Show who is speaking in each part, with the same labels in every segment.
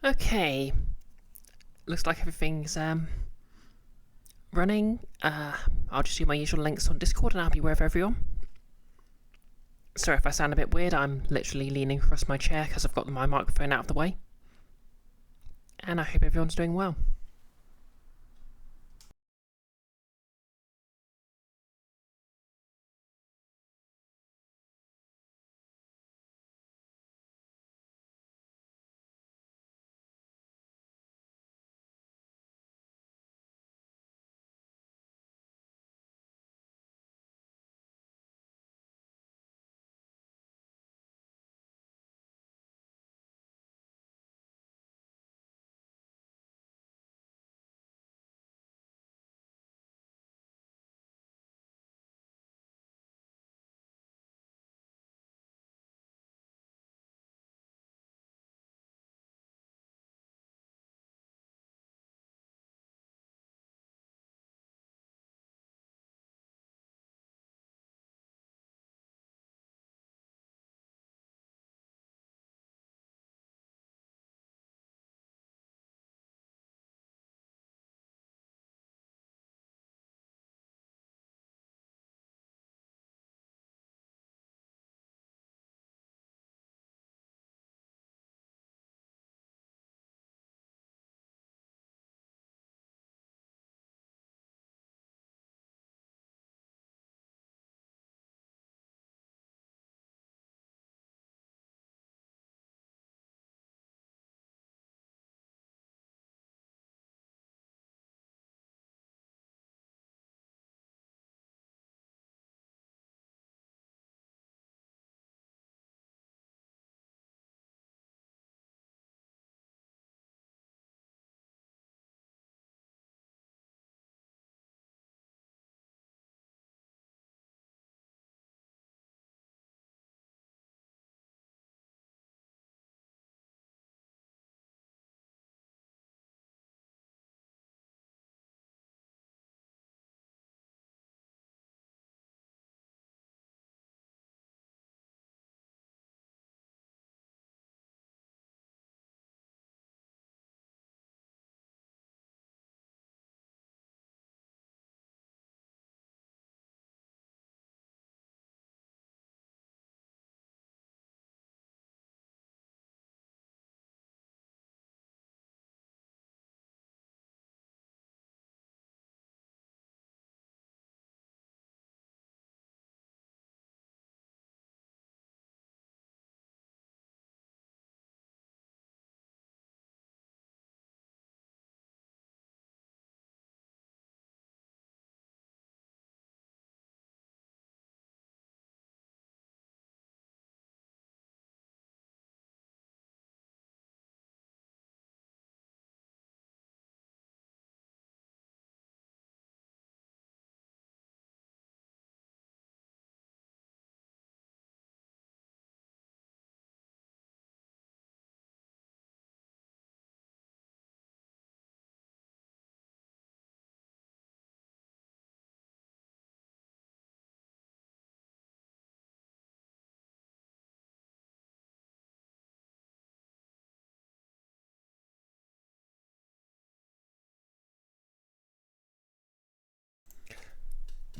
Speaker 1: Okay, looks like everything's running. I'll just do my usual links on Discord and I'll be with everyone. Sorry if I sound a bit weird, I'm literally leaning across my chair because I've got my microphone out of the way. And I hope everyone's doing well.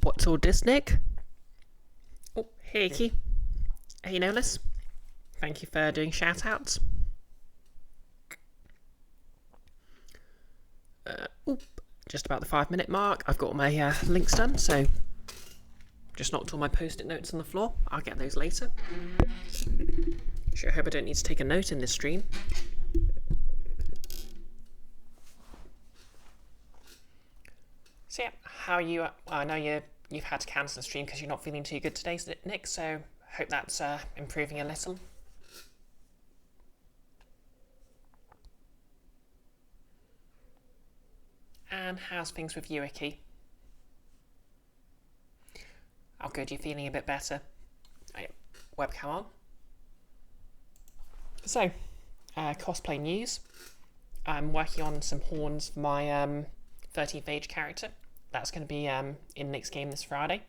Speaker 1: What's all this, Nick? Oh, hey, Key. Hey, Nolis. Thank you for doing shout-outs. Just about the 5-minute mark. I've got all my links done, so just knocked all my post-it notes on the floor. I'll get those later. Sure hope I don't need to take a note in this stream. So yeah, how are you? I know you've had to cancel the stream because you're not feeling too good today, Nick. So hope that's improving a little. And how's things with you, Icky? Oh, good. You're feeling a bit better. Oh, yeah. Webcam on. So, cosplay news. I'm working on some horns for my 13th age character. That's going to be in Nick's game this Friday.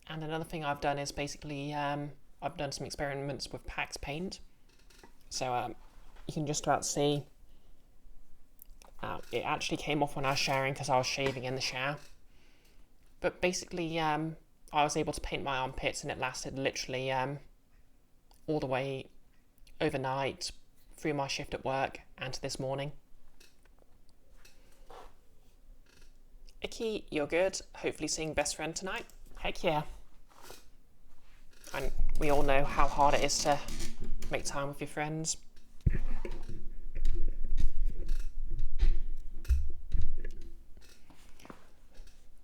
Speaker 1: And another thing I've done is basically I've done some experiments with Pax Paint. So you can just about see. It actually came off when I was showering because I was shaving in the shower. But basically, I was able to paint my armpits, and it lasted literally all the way overnight, through my shift at work, and to this morning. Icky, you're good. Hopefully seeing best friend tonight. Heck yeah. And we all know how hard it is to make time with your friends.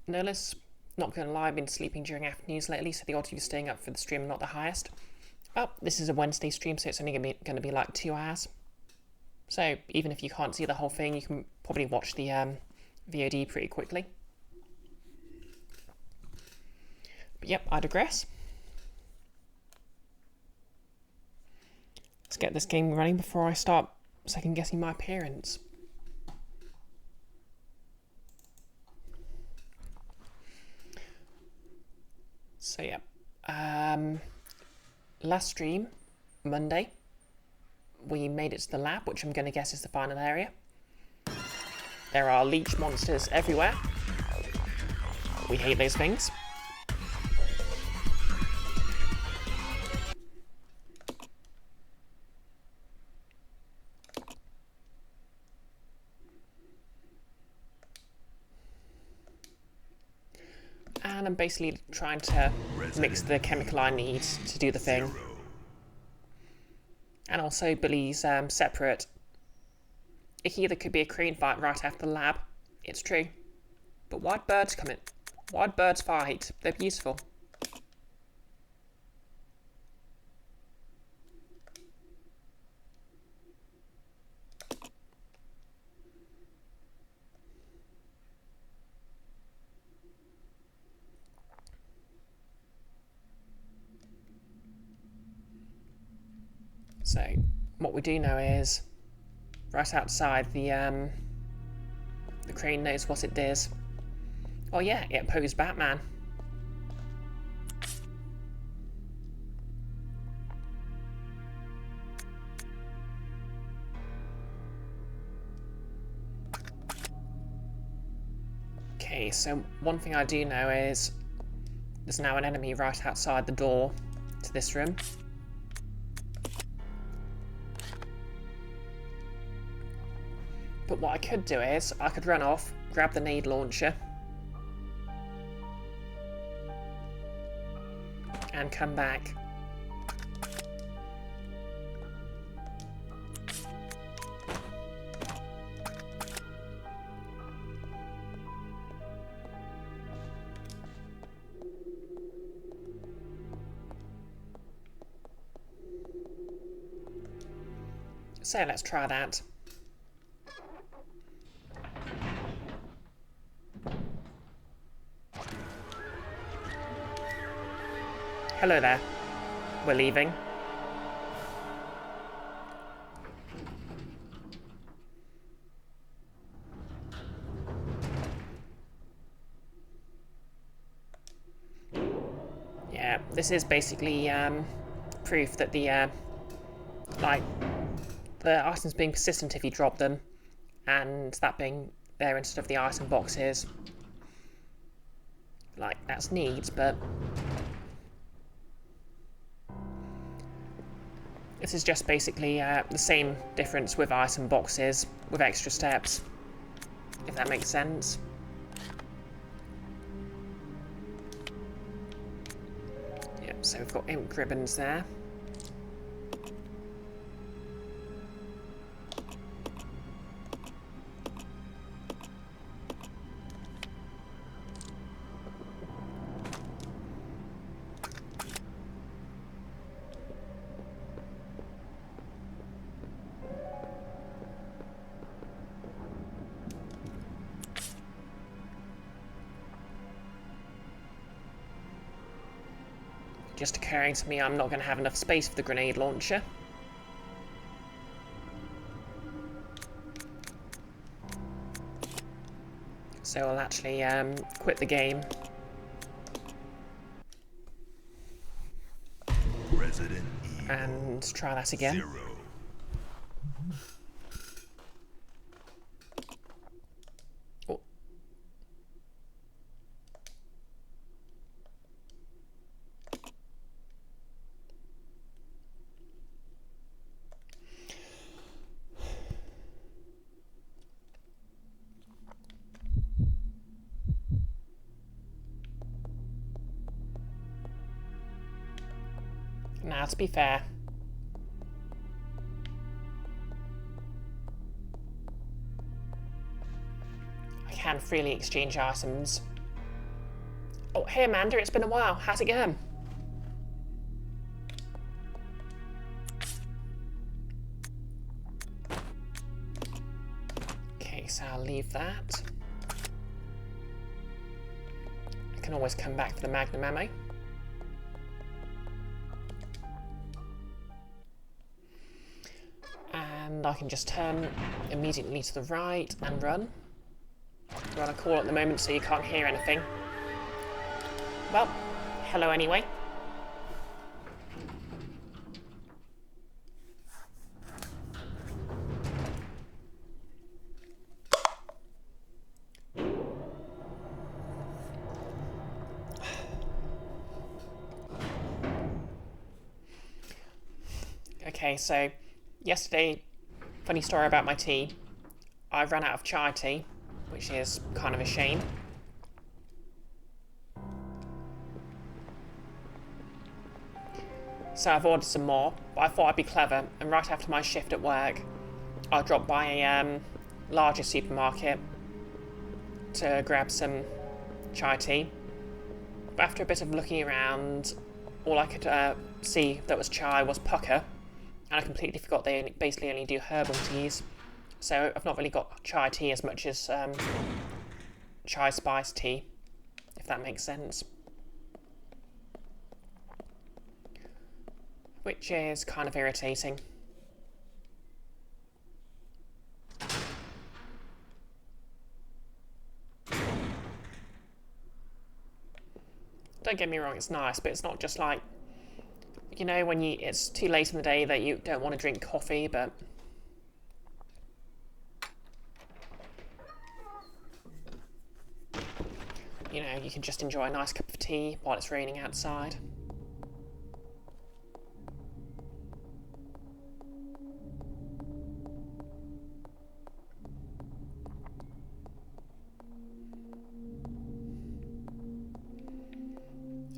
Speaker 1: Nerless, not gonna lie, I've been sleeping during afternoons lately, so the odds of you staying up for the stream are not the highest. Oh, this is a Wednesday stream, so it's only gonna be like 2 hours. So even if you can't see the whole thing, you can probably watch the VOD pretty quickly. But yep, I digress. Let's get this game running before I start second guessing my appearance. So yeah, last stream, Monday, we made it to the lab, which I'm going to guess is the final area. There are leech monsters everywhere. We hate those things. And I'm basically trying to mix the chemical I need to do the thing. And also Billy's separate. Icky, there could be a crane fight right after the lab. It's true. But why'd birds come in? Why'd birds fight? They're beautiful. So, what we do know is, right outside the crane knows what it does. Oh yeah, it opposed Batman. Okay, so one thing I do know is, there's now an enemy right outside the door to this room. But what I could do is, I could run off, grab the nade launcher, and come back. So let's try that. Hello there. We're leaving. Yeah, this is basically proof that the items being persistent if you drop them, and that being there instead of the item boxes. Like, that's neat, but this is just basically the same difference with item boxes, with extra steps, if that makes sense. Yep, so we've got ink ribbons there. Just occurring to me, I'm not going to have enough space for the grenade launcher. So I'll actually quit the game. And try that again.
Speaker 2: 0.
Speaker 1: Now, to be fair, I can freely exchange items. Oh, hey Amanda, it's been a while. How's it going? Okay, so I'll leave that. I can always come back for the magnum ammo. And I can just turn immediately to the right and run. We're on a call at the moment, so you can't hear anything. Well, hello anyway. Okay, so yesterday, funny story about my tea. I ran out of chai tea, which is kind of a shame. So I've ordered some more, but I thought I'd be clever, and right after my shift at work, I'll drop by a larger supermarket to grab some chai tea. But after a bit of looking around, all I could see that was chai was pucker, and I completely forgot they basically only do herbal teas. So I've not really got chai tea as much as chai spice tea, if that makes sense. Which is kind of irritating. Don't get me wrong, it's nice, but it's not just like, you know, when it's too late in the day that you don't want to drink coffee, but you know, you can just enjoy a nice cup of tea while it's raining outside.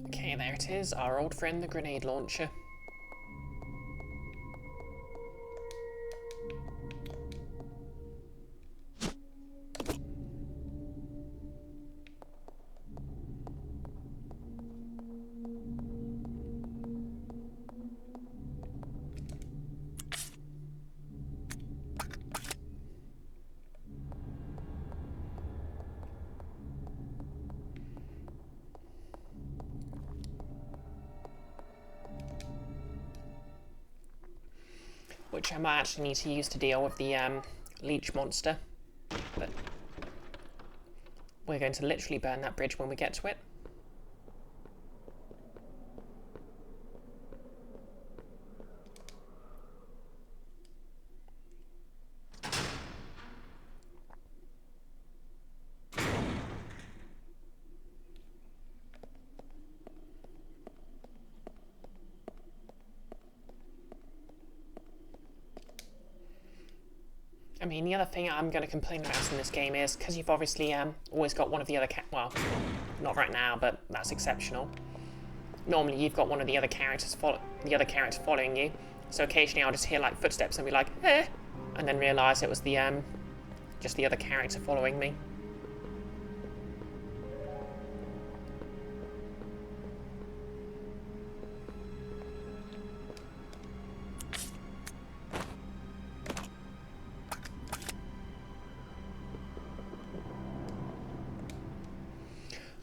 Speaker 1: Okay, there it is, our old friend, the grenade launcher. Which I might actually need to use to deal with the leech monster. But we're going to literally burn that bridge when we get to it. I mean, the other thing I'm going to complain about in this game is, because you've obviously always got one of the other well, not right now, but that's exceptional. Normally you've got one of the other characters following you, so occasionally I'll just hear like footsteps and be like, eh, and then realise it was the just the other character following me.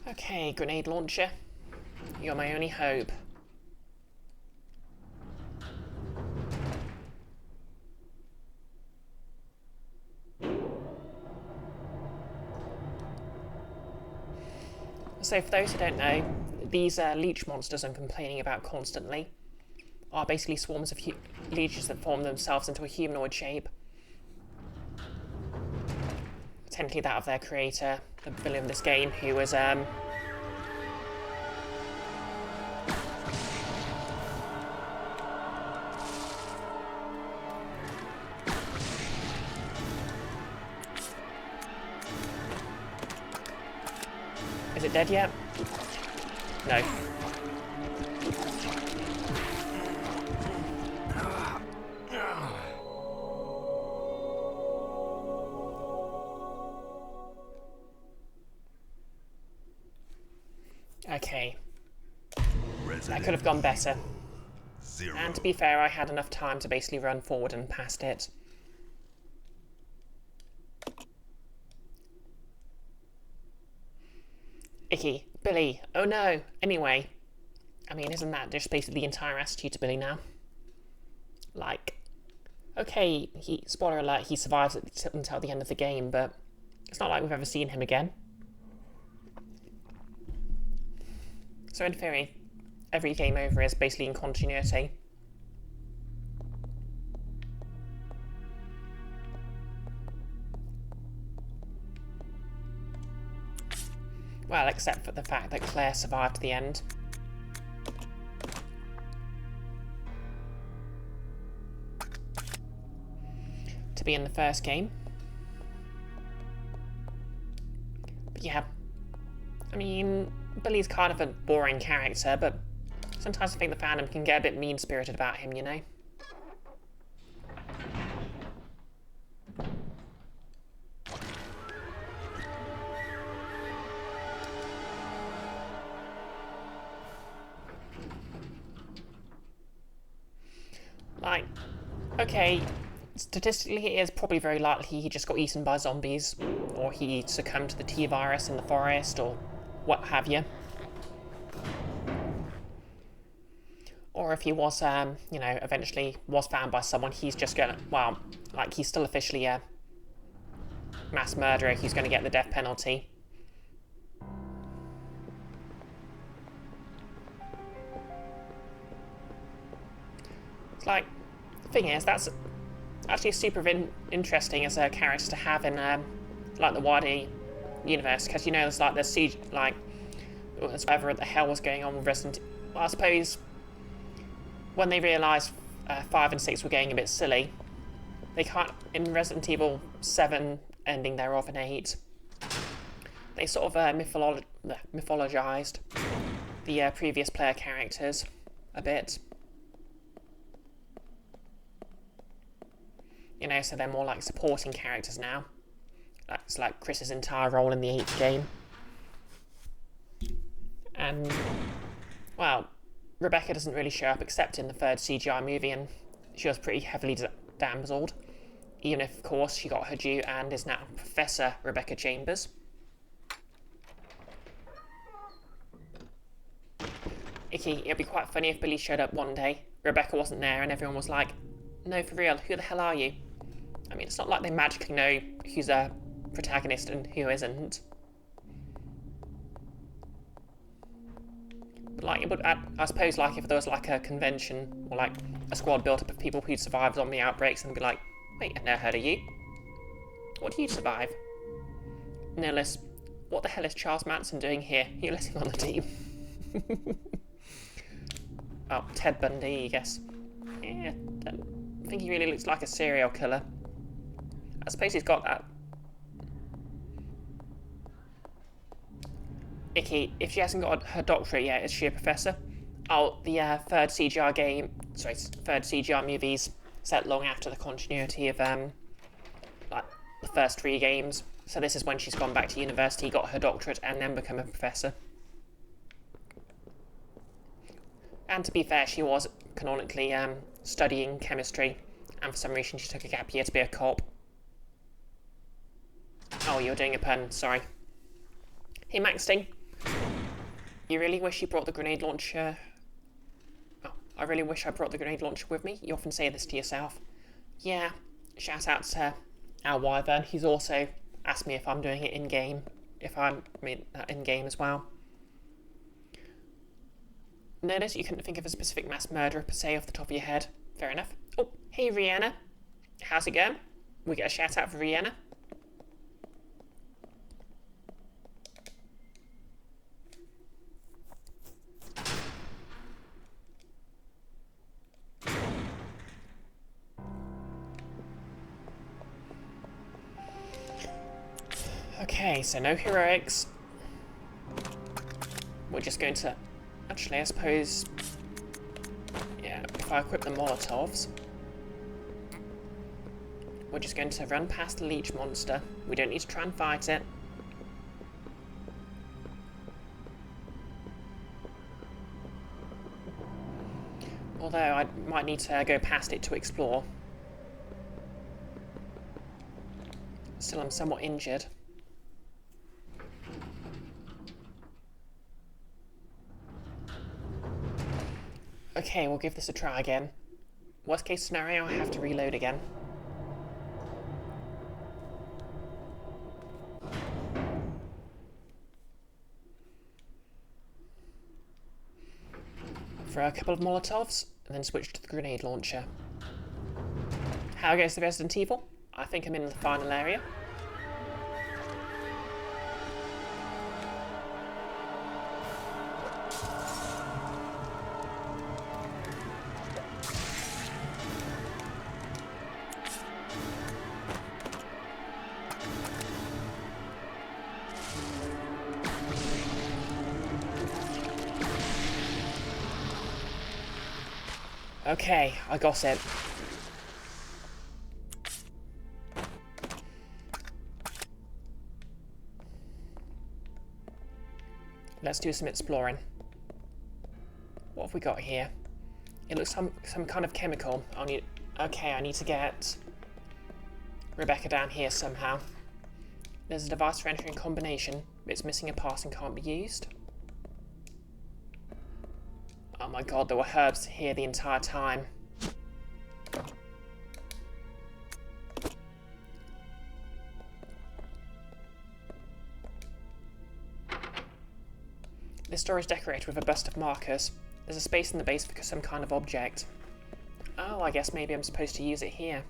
Speaker 1: Okay, grenade launcher. You're my only hope. So for those who don't know, these leech monsters I'm complaining about constantly are basically swarms of leeches that form themselves into a humanoid shape. Technically that of their creator, the villain of this game, who was Is it dead yet? No. Okay. That could have gone better.
Speaker 2: 0.
Speaker 1: And to be fair, I had enough time to basically run forward and past it. Icky. Billy. Oh no. Anyway. I mean, isn't that just basically the entire attitude to Billy now? Like, okay, spoiler alert, he survives until the end of the game, but it's not like we've ever seen him again. So in theory, every game over is basically in continuity. Well, except for the fact that Claire survived to the end. To be in the first game. But yeah, I mean, Billy's kind of a boring character, but sometimes I think the fandom can get a bit mean-spirited about him, you know? Like, okay, statistically it is probably very likely he just got eaten by zombies, or he succumbed to the T-virus in the forest, or what have you. Or if he was, you know, eventually was found by someone, he's just gonna, well, like, he's still officially a mass murderer, he's gonna get the death penalty. It's like, the thing is, that's actually super interesting as a character to have in, like, the wider universe, because, you know, there's, like, the siege, like, whatever the hell was going on with Resident Evil. Well, I suppose when they realised 5 and 6 were getting a bit silly, they can't, in Resident Evil 7 ending thereof in 8, they sort of mythologized the previous player characters a bit. You know, so they're more like supporting characters now. That's like Chris's entire role in the 8th game. And, well, Rebecca doesn't really show up except in the 3rd CGI movie, and she was pretty heavily damseled. Even if, of course, she got her due and is now Professor Rebecca Chambers. Icky, it'd be quite funny if Billy showed up one day, Rebecca wasn't there, and everyone was like, no, for real, who the hell are you? I mean, it's not like they magically know who's a protagonist and who isn't. But like, I suppose, like, if there was like a convention or like a squad built up of people who'd survived zombie outbreaks, and be like, wait, I've never heard of you. What do you survive? Nihilist, what the hell is Charles Manson doing here? You're letting on the team. Oh, Ted Bundy, I guess. Yeah, don't think he really looks like a serial killer. I suppose he's got that. Icky, if she hasn't got her doctorate yet, is she a professor? Oh, the 3rd CGI game, sorry, 3rd CGI movies set long after the continuity of like the first 3 games. So this is when she's gone back to university, got her doctorate, and then become a professor. And to be fair, she was canonically studying chemistry, and for some reason she took a gap year to be a cop. Oh, you're doing a pun, sorry. Hey, Maxting. You really wish you brought the grenade launcher... Oh, I really wish I brought the grenade launcher with me. You often say this to yourself. Yeah, shout out to our Wyvern. He's also asked me if I'm doing it in-game. If I'm in-game as well. Notice you couldn't think of a specific mass murderer per se off the top of your head. Fair enough. Oh, hey Rihanna. How's it going? We get a shout out for Rihanna. Okay, so no heroics. We're just going to... Actually, I suppose... Yeah, if I equip the Molotovs... We're just going to run past the leech monster. We don't need to try and fight it. Although I might need to go past it to explore. Still, I'm somewhat injured. Okay, we'll give this a try again. Worst case scenario, I have to reload again. Throw a couple of Molotovs, and then switch to the grenade launcher. How goes the Resident Evil? I think I'm in the final area. Okay, I got it. Let's do some exploring. What have we got here? It looks some kind of chemical. Okay, I need to get Rebecca down here somehow. There's a device for entering combination, but it's missing a part and can't be used. Oh my god, there were herbs here the entire time. This door is decorated with a bust of markers. There's a space in the base for some kind of object. Oh, I guess maybe I'm supposed to use it here.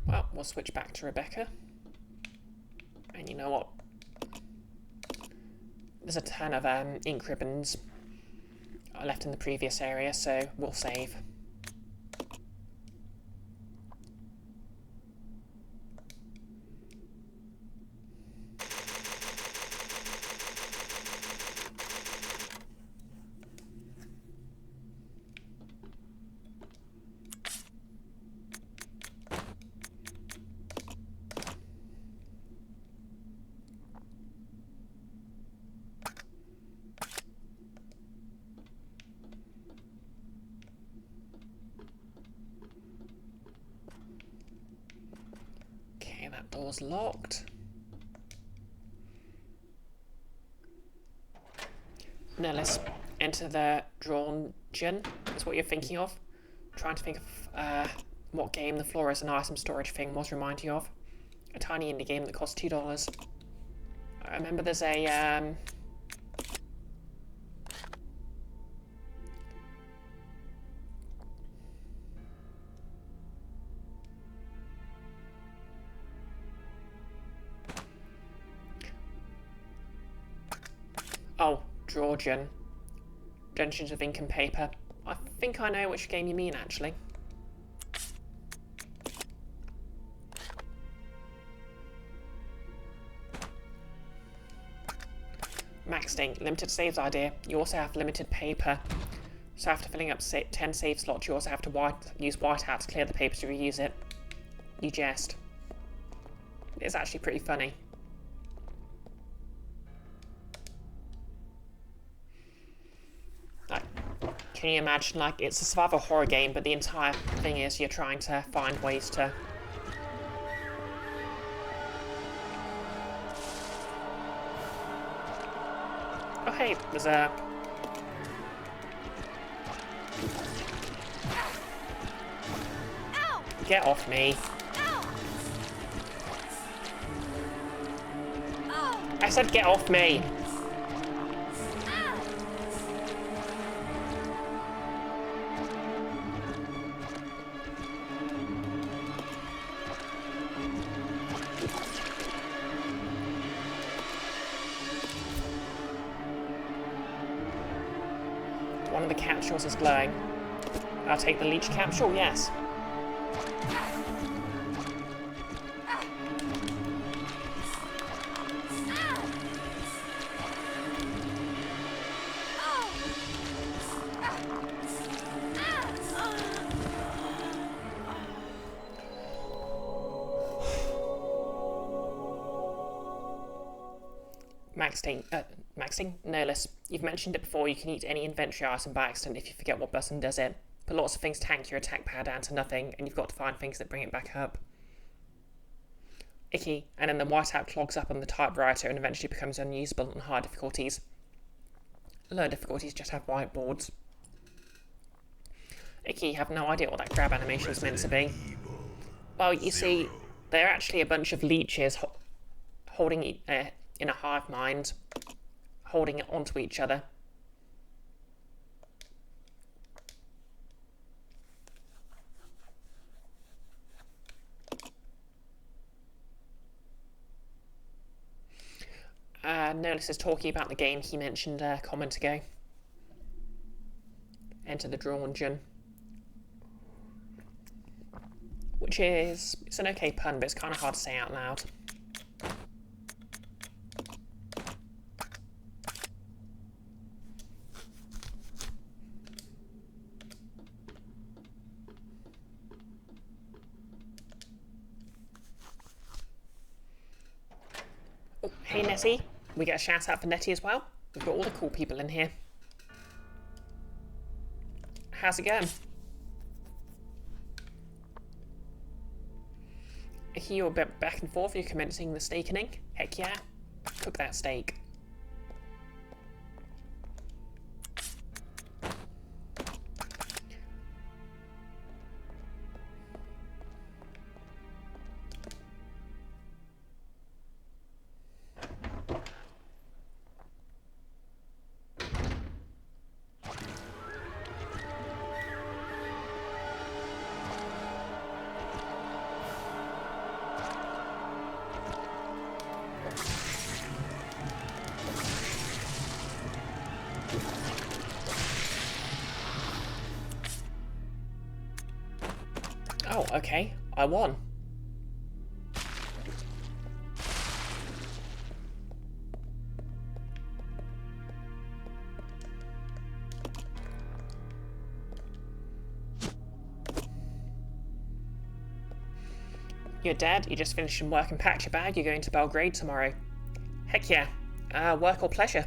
Speaker 1: Well, we'll switch back to Rebecca. And you know what? There's a ton of ink ribbons left in the previous area, so we'll save. That door's locked. Now let's enter the drawn gin. That's what you're thinking of. I'm trying to think of what game the floor as an item storage thing was remind you of. A tiny indie game that costs $2. I remember there's a oh, Georgian. Dungeons of Ink and Paper. I think I know which game you mean, actually. Maxed ink, limited saves idea. You also have limited paper. So after filling up 10 save slots, you also have to use whiteout to clear the paper to reuse it. You jest. It's actually pretty funny. Can you imagine, like, it's a survival horror game, but the entire thing is you're trying to find ways to... Oh hey, there's a... Ow! Get off me. Ow! I said get off me! One of the capsules is glowing. I'll take the leech capsule, yes. Maxting? Nerless. You've mentioned it before, you can eat any inventory item by accident if you forget what button does it. But lots of things tank your attack power down to nothing, and you've got to find things that bring it back up. Icky, and then the whiteout clogs up on the typewriter and eventually becomes unusable on high difficulties. Low difficulties just have whiteboards. Icky, have no idea what that grab animation is meant to be. Well, you see, they're actually a bunch of leeches holding in a hive mind, holding it onto each other. Nerless is talking about the game he mentioned a comment ago. Enter the dungeon. Which is, it's an okay pun, but it's kind of hard to say out loud. Oh, hey Nettie. We get a shout out for Nettie as well. We've got all the cool people in here. How's it going? You're a bit back and forth, you're commencing the steakening. Heck yeah. Cook that steak. Oh, okay. I won. You're dead? You just finished some work and packed your bag? You're going to Belgrade tomorrow? Heck yeah. Work or pleasure?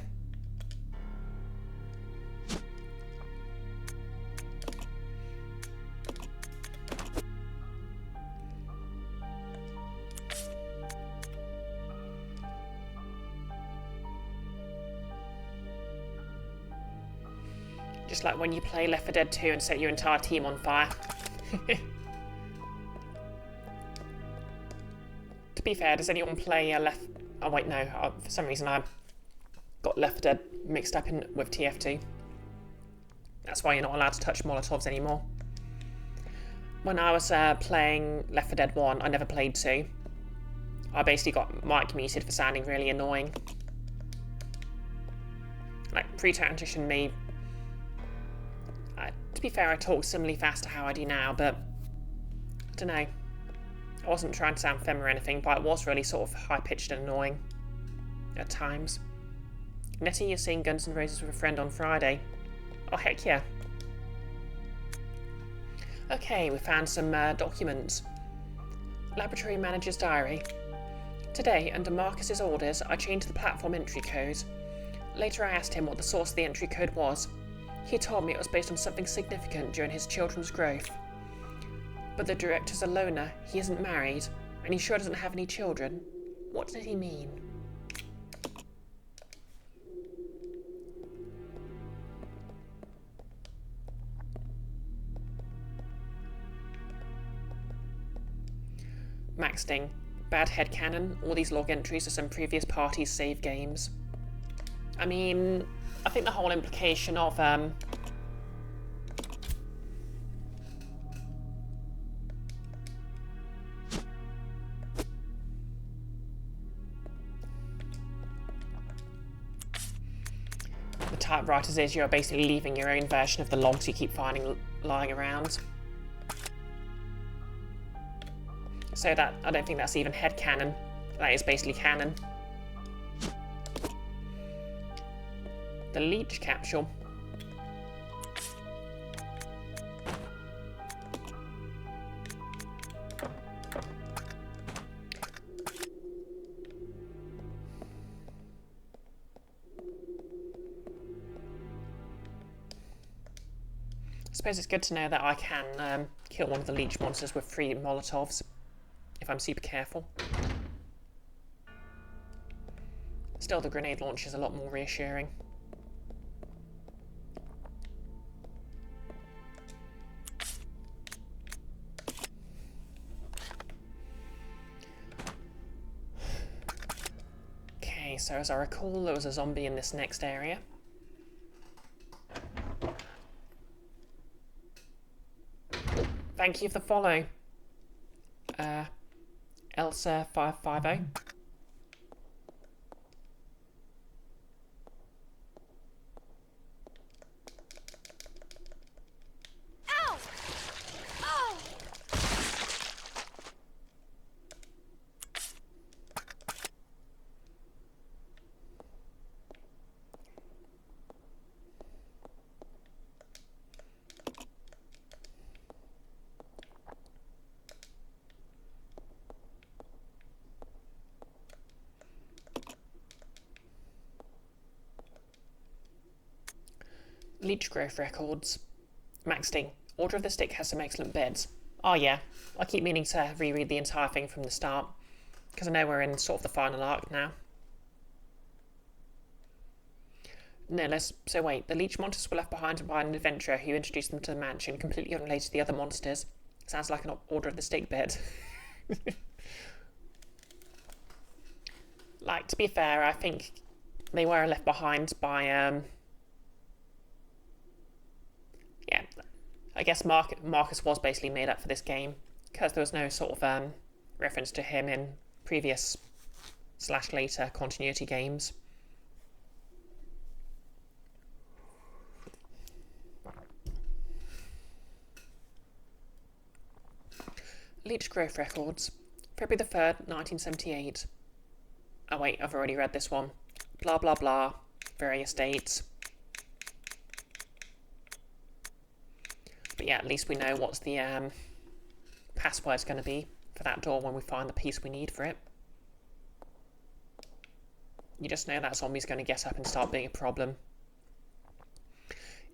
Speaker 1: Just like when you play Left 4 Dead 2 and set your entire team on fire. To be fair, does anyone play Left... Oh wait, no. For some reason I got Left 4 Dead mixed up with TF2. That's why you're not allowed to touch Molotovs anymore. When I was playing Left 4 Dead 1, I never played 2. I basically got mic muted for sounding really annoying. Like, pre-transition me... to be fair, I talk similarly fast to how I do now, but... I don't know. I wasn't trying to sound femme or anything, but it was really sort of high-pitched and annoying. At times. Nettie, you're seeing Guns N' Roses with a friend on Friday. Oh, heck yeah. Okay, we found some documents. Laboratory Manager's Diary. Today, under Marcus's orders, I changed the platform entry code. Later I asked him what the source of the entry code was. He told me it was based on something significant during his children's growth. But the director's a loner, he isn't married, and he sure doesn't have any children. What did he mean? Maxting. Bad headcanon. All these log entries are some previous parties' save games. I mean, I think the whole implication of, the typewriters is you're basically leaving your own version of the logs you keep finding lying around. So that, I don't think that's even headcanon. That is basically canon. The leech capsule. suppose it's good to know that I can kill one of the leech monsters with 3 Molotovs, if I'm super careful. Still, the grenade launch is a lot more reassuring. Okay, so as I recall, there was a zombie in this next area. Thank you for the follow, Elsa550. Leech growth records. Max Ding. Order of the Stick has some excellent beds. Oh yeah, I keep meaning to reread the entire thing from the start, because I know we're in sort of the final arc now. No, so wait, the leech monsters were left behind by an adventurer who introduced them to the mansion, completely unrelated to the other monsters. Sounds like an Order of the Stick bed. Like, to be fair, I think they were left behind by, yeah, I guess Marcus was basically made up for this game, because there was no sort of reference to him in previous / later continuity games. Leech growth records. February the 3rd, 1978. Oh wait, I've already read this one. Blah blah blah. Various dates. But yeah, at least we know what's the password's going to be for that door when we find the piece we need for it. You just know that zombie's going to get up and start being a problem.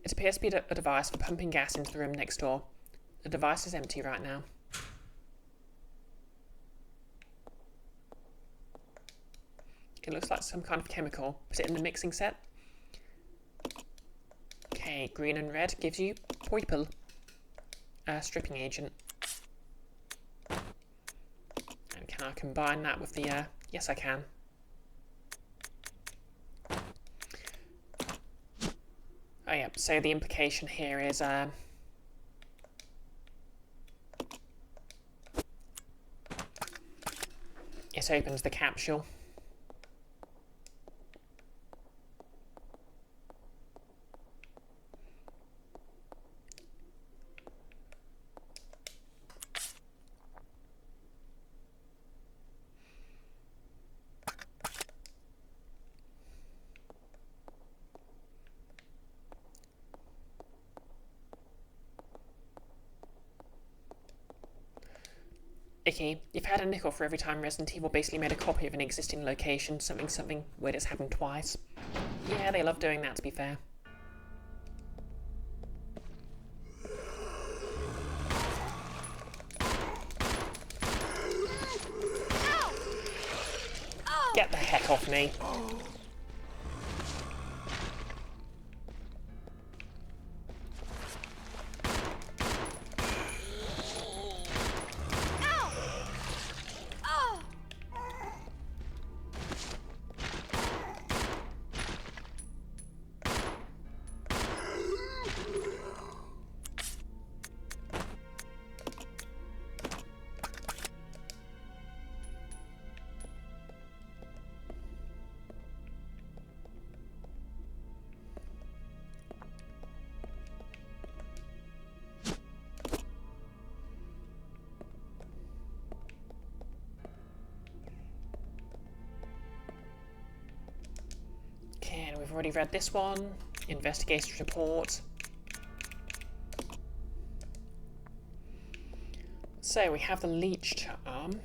Speaker 1: It appears to be a device for pumping gas into the room next door. The device is empty right now. It looks like some kind of chemical. Put it in the mixing set. Okay, green and red gives you purple. Stripping agent. And can I combine that with the... yes, I can. Oh yeah, so the implication here is... it opens the capsule. Icky, you've had a nickel for every time Resident Evil basically made a copy of an existing location. Something weird has happened twice. Yeah, they love doing that, to be fair. Get the heck off me. We've already read this one. Investigator's report. So we have the leech arm.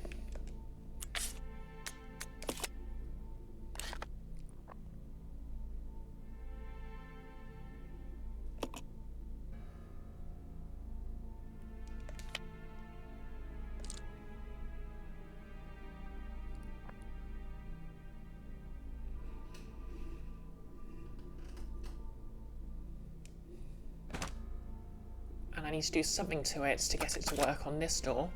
Speaker 1: I need to do something to it to get it to work on this door.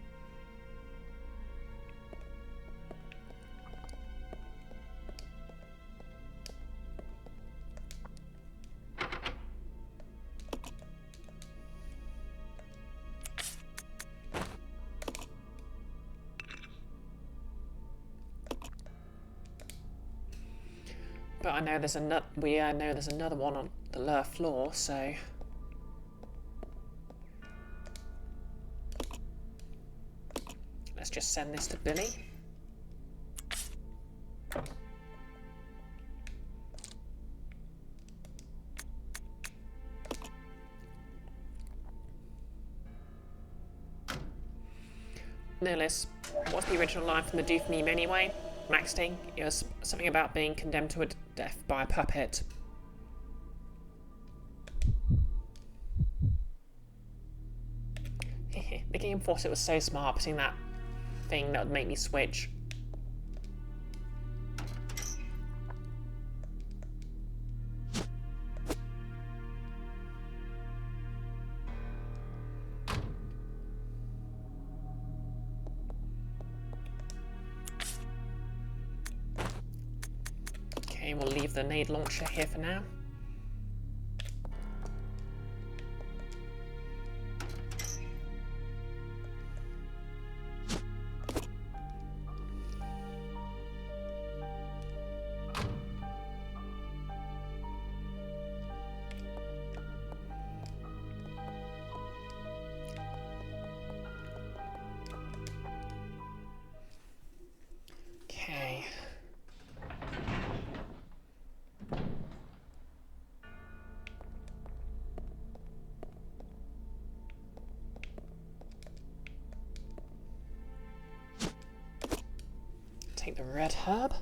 Speaker 1: But I know there's another. We know there's another one on the lower floor, so let's just send this to Billy. Nihilus, what's the original line from the Doof meme anyway? Maxting, it was something about being condemned to a death by a puppet. The game thought it was so smart putting that thing that would make me switch. Okay, we'll leave the nade launcher here for now. Okay. Take the red herb.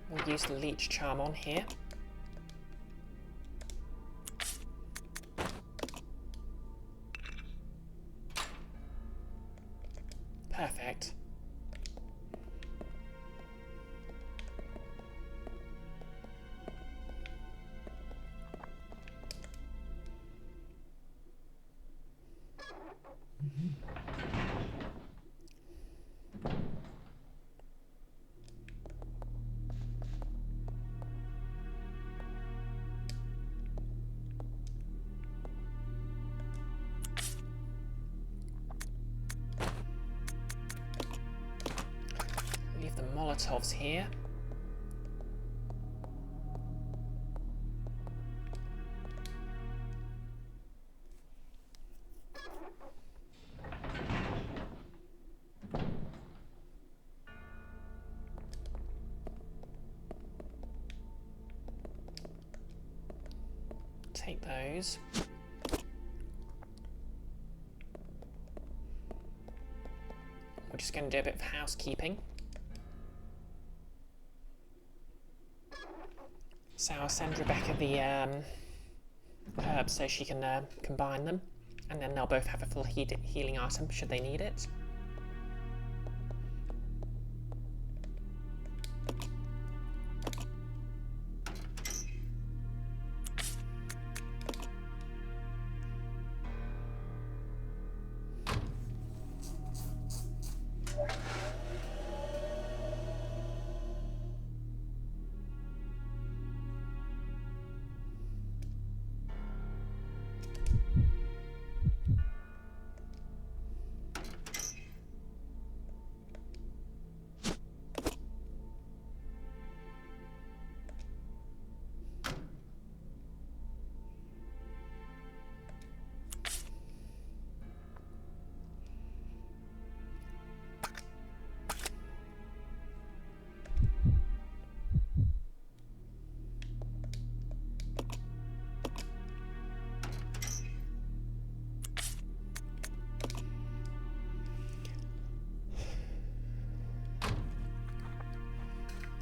Speaker 1: We'll use the leech charm on here. Perfect. Leave the Molotovs here. Take those. We're just going to do a bit of housekeeping. So I'll send Rebecca the herbs so she can combine them, and then they'll both have a full healing item should they need it.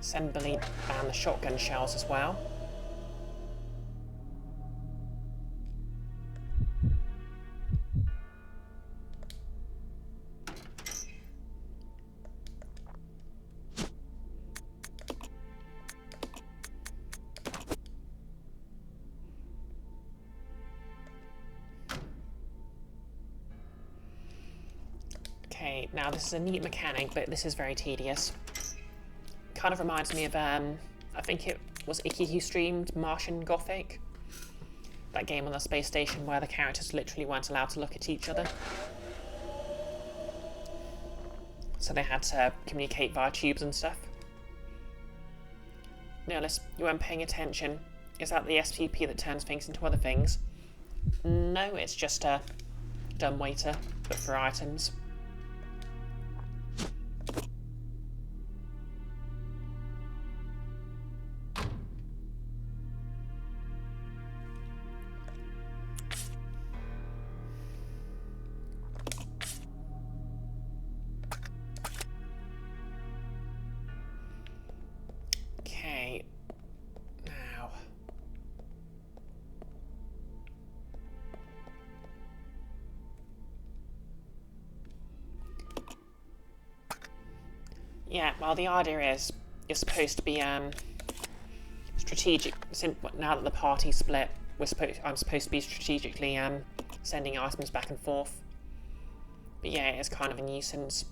Speaker 1: Send Billy and the shotgun shells as well. Okay, now this is a neat mechanic, but this is very tedious. Kind of reminds me of, I think it was Icky who streamed Martian Gothic. That game on the space station where the characters literally weren't allowed to look at each other. So they had to communicate via tubes and stuff. No, you weren't paying attention. Is that the SPP that turns things into other things? No, it's just a dumbwaiter, but for items. Okay, now... Yeah, well, the idea is you're supposed to be strategic. Now that the party's split, I'm supposed to be strategically sending items back and forth. But yeah, it's kind of a nuisance.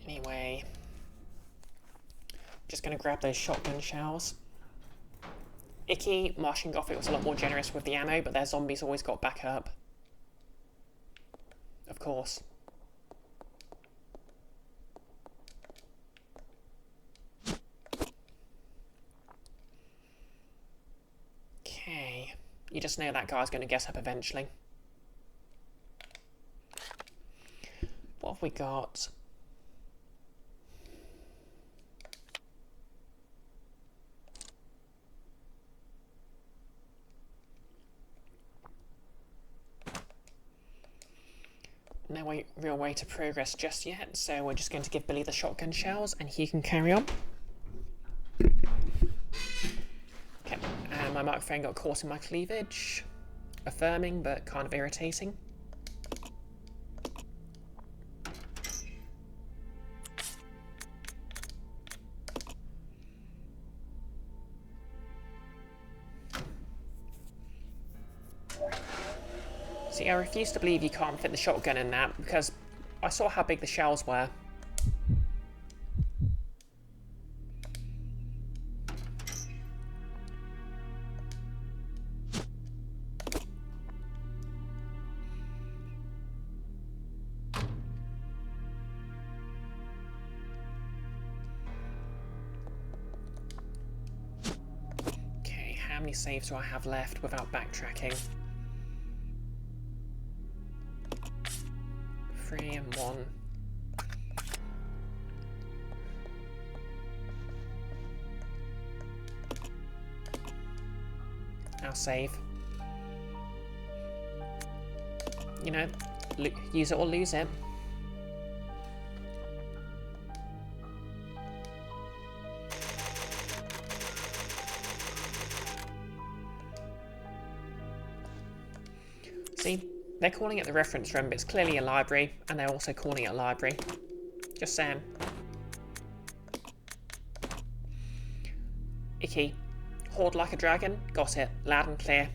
Speaker 1: Anyway, just going to grab those shotgun shells. Icky, Martian Gothic was a lot more generous with the ammo, but their zombies always got backup. Of course. Okay, you just know that guy's going to get up eventually. What have we got? No real way to progress just yet, so we're just going to give Billy the shotgun shells and he can carry on. Okay, and my microphone got caught in my cleavage. Affirming, but kind of irritating. See, I refuse to believe you can't fit the shotgun in that, because I saw how big the shells were. Okay, how many saves do I have left without backtracking? 3 and 1. I'll save. You know, use it or lose it. See? They're calling it the reference room, but it's clearly a library, and they're also calling it a library. Just saying. Icky. Hoard like a dragon? Got it. Loud and clear.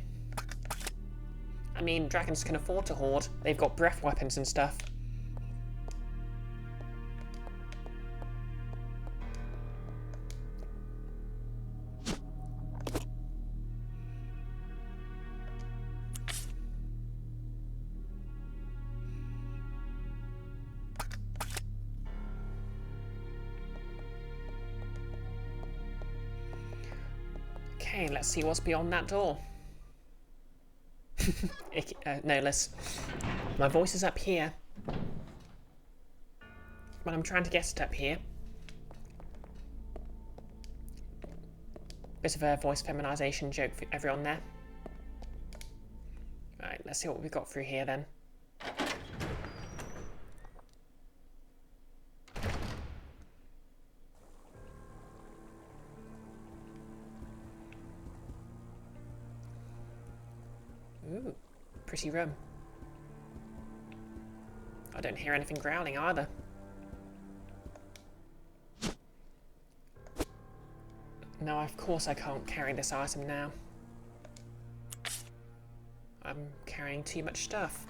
Speaker 1: I mean, dragons can afford to hoard. They've got breath weapons and stuff. Okay, let's see what's beyond that door. No, my voice is up here. But I'm trying to get it up here. Bit of a voice feminization joke for everyone there. Right, let's see what we've got through here then. Ooh, pretty room. I don't hear anything growling either. No, of course I can't carry this item now. I'm carrying too much stuff.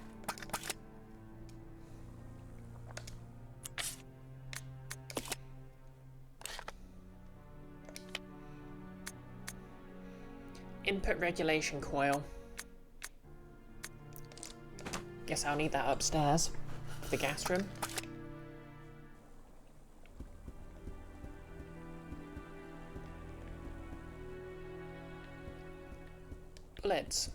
Speaker 1: Input regulation coil. Guess I'll need that upstairs for the gas room. Bullets.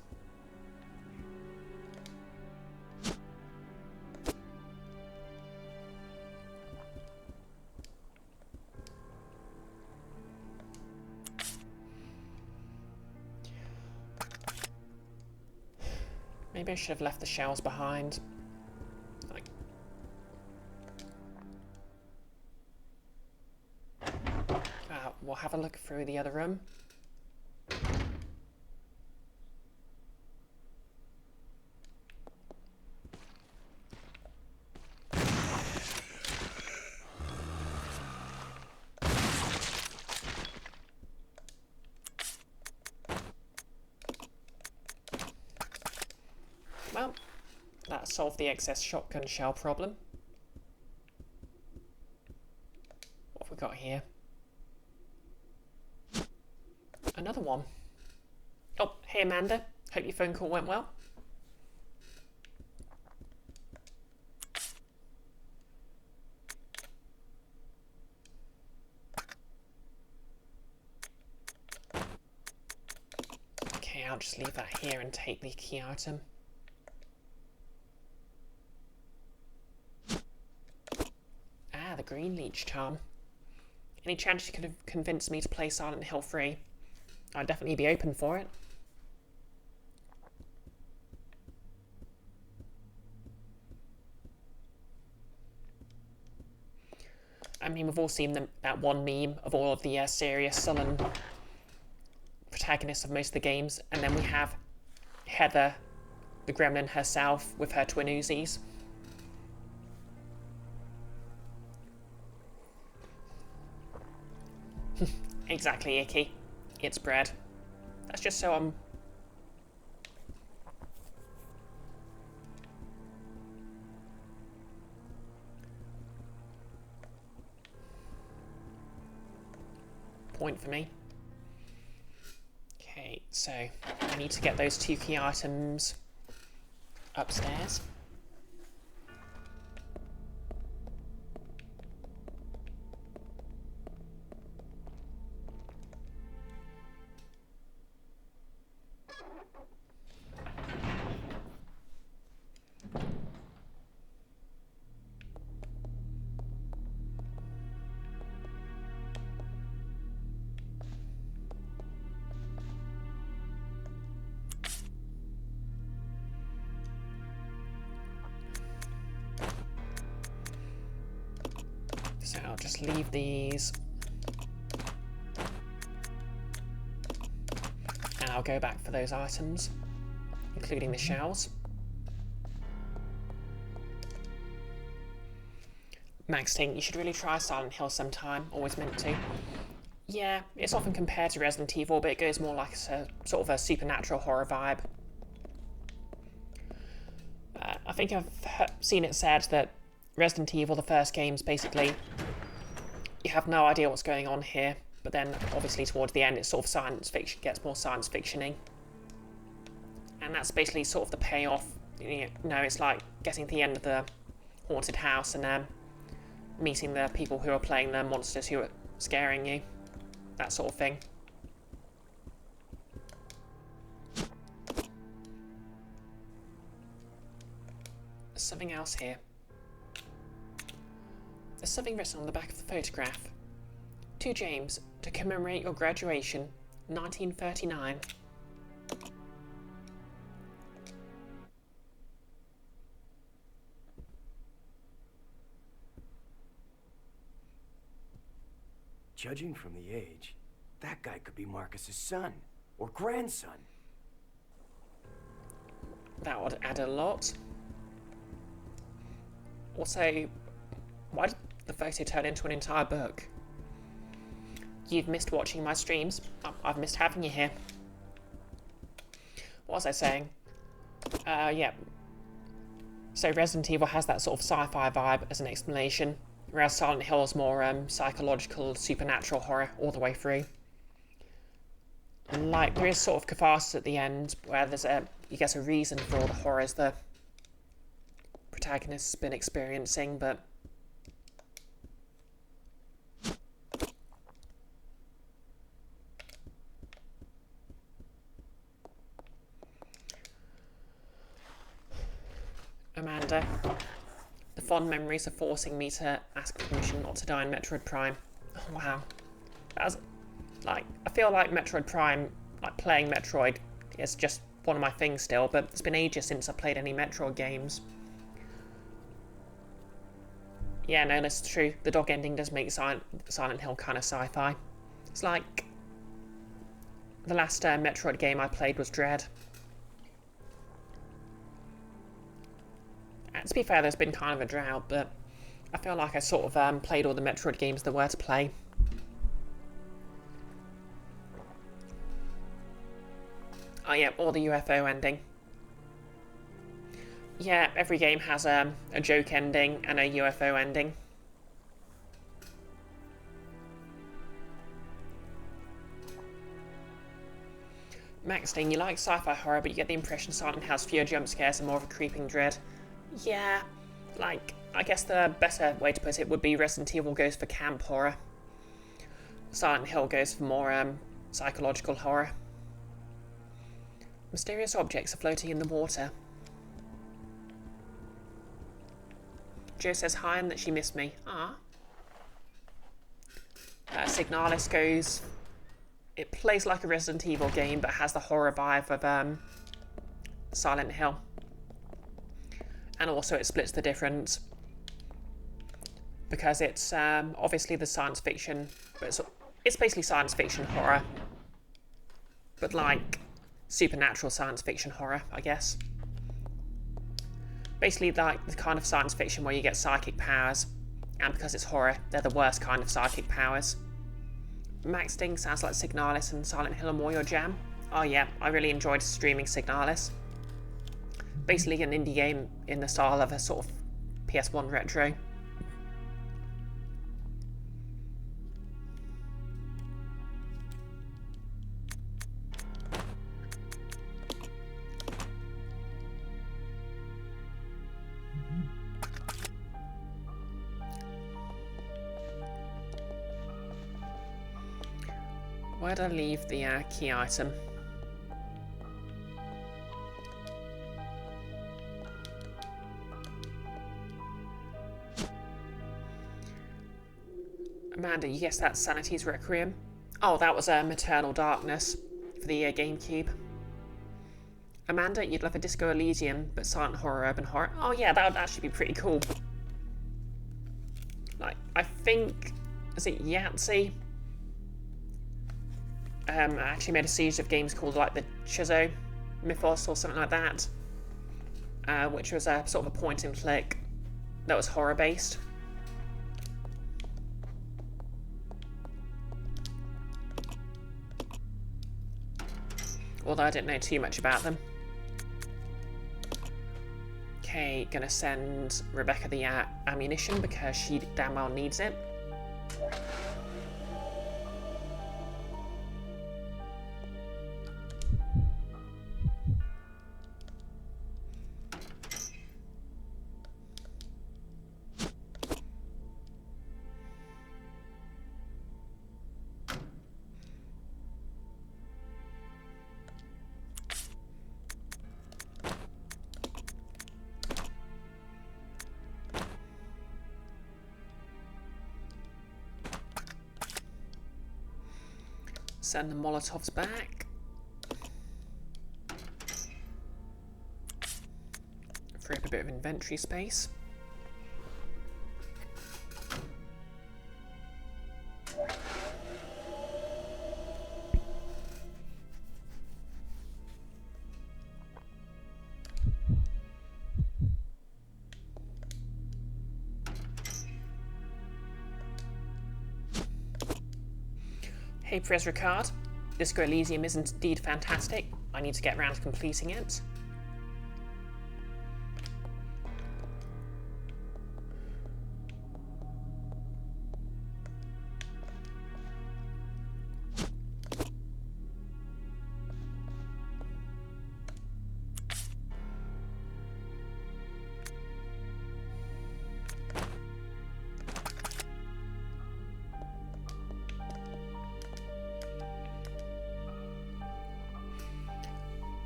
Speaker 1: Maybe I should have left the shells behind. We'll have a look through the other room. Well, that solved the excess shotgun shell problem. What have we got here? Another one. Oh, hey Amanda. Hope your phone call went well. Okay, I'll just leave that here and take the key item. Ah, the green leech charm. Any chance you could have convinced me to play Silent Hill 3? I'd definitely be open for it. I mean, we've all seen that one meme of all of the serious, sullen protagonists of most of the games, and then we have Heather, the gremlin herself, with her twin Uzis. Exactly, Icky. It's bread. That's just so I'm... Point for me. Okay, so I need to get those 2 key items upstairs. So I'll just leave these. And I'll go back for those items, including the shells. Max Tink, you should really try Silent Hill sometime, always meant to. Yeah, it's often compared to Resident Evil, but it goes more like a sort of a supernatural horror vibe. I think I've seen it said that Resident Evil, the first game's basically, you have no idea what's going on here, but then obviously towards the end it's sort of science fiction, gets more science fiction-y. And that's basically sort of the payoff. You know, it's like getting to the end of the haunted house and meeting the people who are playing the monsters who are scaring you. That sort of thing. There's something else here. There's something written on the back of the photograph. To James, to commemorate your graduation, 1939.
Speaker 2: Judging from the age, that guy could be Marcus's son, or grandson.
Speaker 1: That would add a lot. Also, why did the photo turn into an entire book? You've missed watching my streams. I've missed having you here. What was I saying? Yeah. So Resident Evil has that sort of sci-fi vibe as an explanation, whereas Silent Hill is more psychological, supernatural horror all the way through. Like, there is sort of catharsis at the end, where there's you get a reason for all the horrors the protagonist's been experiencing, but Amanda, the fond memories are forcing me to ask permission not to die in Metroid Prime. Oh, wow. That's, like, I feel like Metroid Prime, like, playing Metroid is just one of my things still, but it's been ages since I played any Metroid games. Yeah, no, that's true. The dog ending does make Silent Hill kind of sci-fi. It's like the last Metroid game I played was Dread. And to be fair, there's been kind of a drought, but I feel like I sort of played all the Metroid games there were to play. Oh yeah, or the UFO ending. Yeah, every game has a joke ending and a UFO ending. Maxting, you like sci-fi horror, but you get the impression Silent Hill has fewer jump scares and more of a creeping dread. Yeah, like, I guess the better way to put it would be Resident Evil goes for camp horror. Silent Hill goes for more psychological horror. Mysterious objects are floating in the water. Jo says hi and that she missed me. Ah. Signalis goes... It plays like a Resident Evil game, but has the horror vibe of Silent Hill. And also it splits the difference. Because it's obviously the science fiction, but it's basically science fiction horror. But like supernatural science fiction horror, I guess. Basically like the kind of science fiction where you get psychic powers, and because it's horror, they're the worst kind of psychic powers. Max Ding sounds like Signalis and Silent Hill are more your jam. Oh yeah, I really enjoyed streaming Signalis. Basically an indie game in the style of a sort of PS1 retro. Where'd I leave the key item? Amanda, you guessed that's Sanity's Requiem? Oh, that was Maternal Darkness for the GameCube. Amanda, you'd love a Disco Elysium, but silent horror, urban horror. Oh yeah, that would actually be pretty cool. Like, I think... Is it Yahtzee? I actually made a series of games called like the Chizo Mythos or something like that, which was a sort of a point and click that was horror based. Although I didn't know too much about them. Okay, gonna send Rebecca the ammunition because she damn well needs it. Send the Molotovs back. Free up a bit of inventory space. Hey, Prez Ricard. Disco Elysium is indeed fantastic. I need to get around to completing it.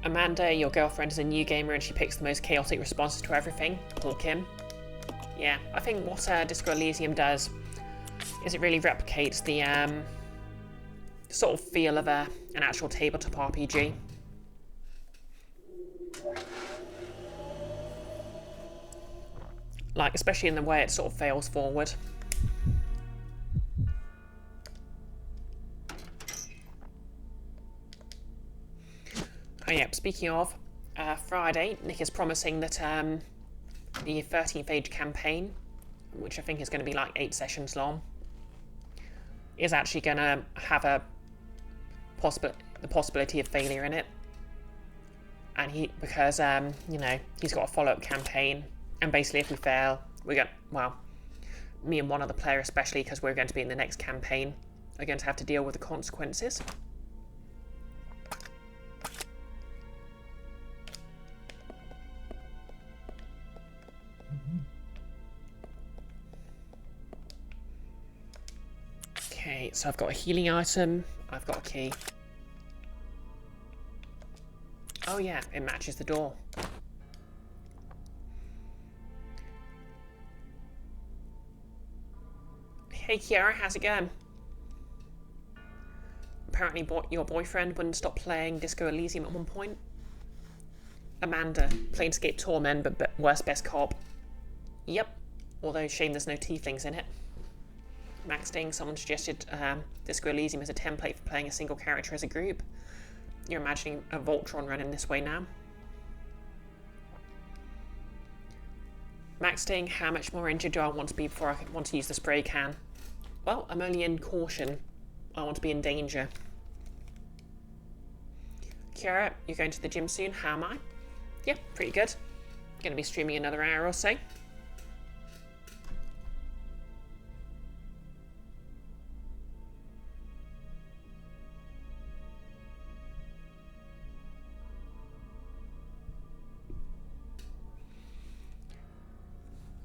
Speaker 1: Amanda, your girlfriend, is a new gamer and she picks the most chaotic responses to everything. Poor Kim. Yeah, I think what Disco Elysium does is it really replicates the sort of feel of an actual tabletop RPG. Like, especially in the way it sort of fails forward. Oh yeah, speaking of, Friday, Nick is promising that the 13th Age campaign, which I think is going to be like 8 sessions long, is actually going to have the possibility of failure in it. And because you know, he's got a follow-up campaign, and basically if we fail, we're going, well, me and one other player especially, because we're going to be in the next campaign, are going to have to deal with the consequences. Okay, so I've got a healing item, I've got a key. Oh yeah, it matches the door. Hey Kiara, how's it going? Apparently your boyfriend wouldn't stop playing Disco Elysium at one point. Amanda, Planescape Torment, but worst best cop. Yep, although shame there's no tieflings in it. Max Ding, someone suggested Disco Elysium as a template for playing a single character as a group. You're imagining a Voltron running this way now. Max Ding, how much more injured do I want to be before I want to use the spray can? Well, I'm only in caution. I want to be in danger. Kiara, you're going to the gym soon. How am I? Yeah, pretty good. Going to be streaming another hour or so.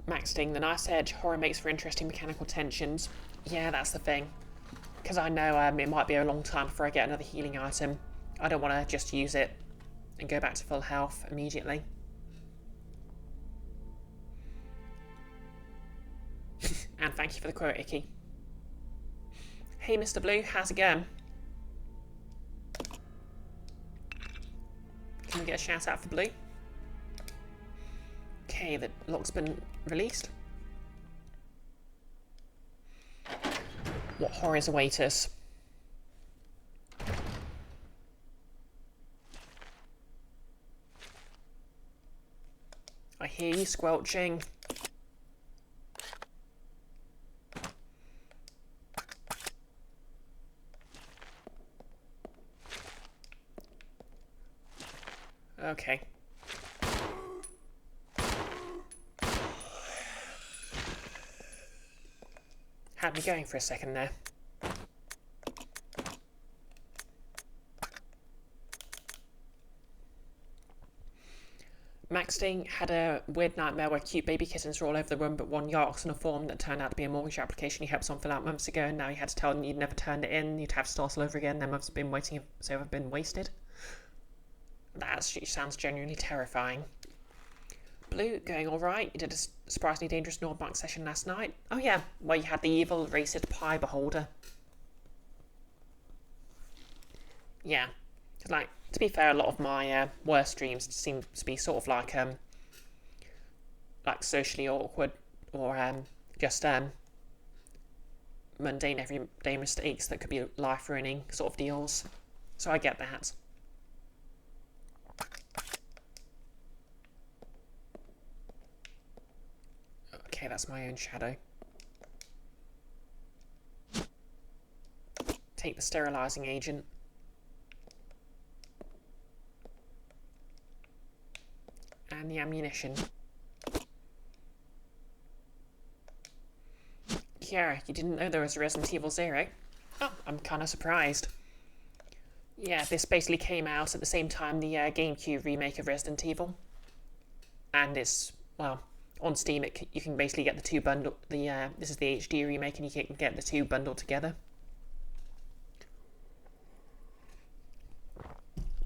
Speaker 1: Max Ding, the nice edge. Horror makes for interesting mechanical tensions. Yeah, that's the thing. Because I know it might be a long time before I get another healing item. I don't want to just use it and go back to full health immediately. And thank you for the quote, Icky. Hey, Mr. Blue, how's it going? Can we get a shout out for Blue? Okay, the lock's been released. What horrors await us? I hear you squelching. Okay. Had me going for a second there. Max Ding had a weird nightmare where cute baby kittens were all over the room, but one yarks on a form that turned out to be a mortgage application he helped someone fill out months ago, and now he had to tell them you'd never turned it in, you'd have to start all over again, their months have been waiting, so have been wasted. That sounds genuinely terrifying. Blue, going alright. You did a surprisingly dangerous Nordmark session last night. Oh yeah, where you had the evil racist pie beholder. Yeah. Like, to be fair, a lot of my worst streams seem to be sort of like socially awkward or just mundane everyday mistakes that could be life-ruining sort of deals. So I get that. Okay, that's my own shadow. Take the sterilizing agent. And the ammunition. Kiara, you didn't know there was a Resident Evil 0? Oh, I'm kind of surprised. Yeah, this basically came out at the same time the GameCube remake of Resident Evil. And it's, well, on Steam you can basically get the two bundle. This is the HD remake, and you can get the two bundled together.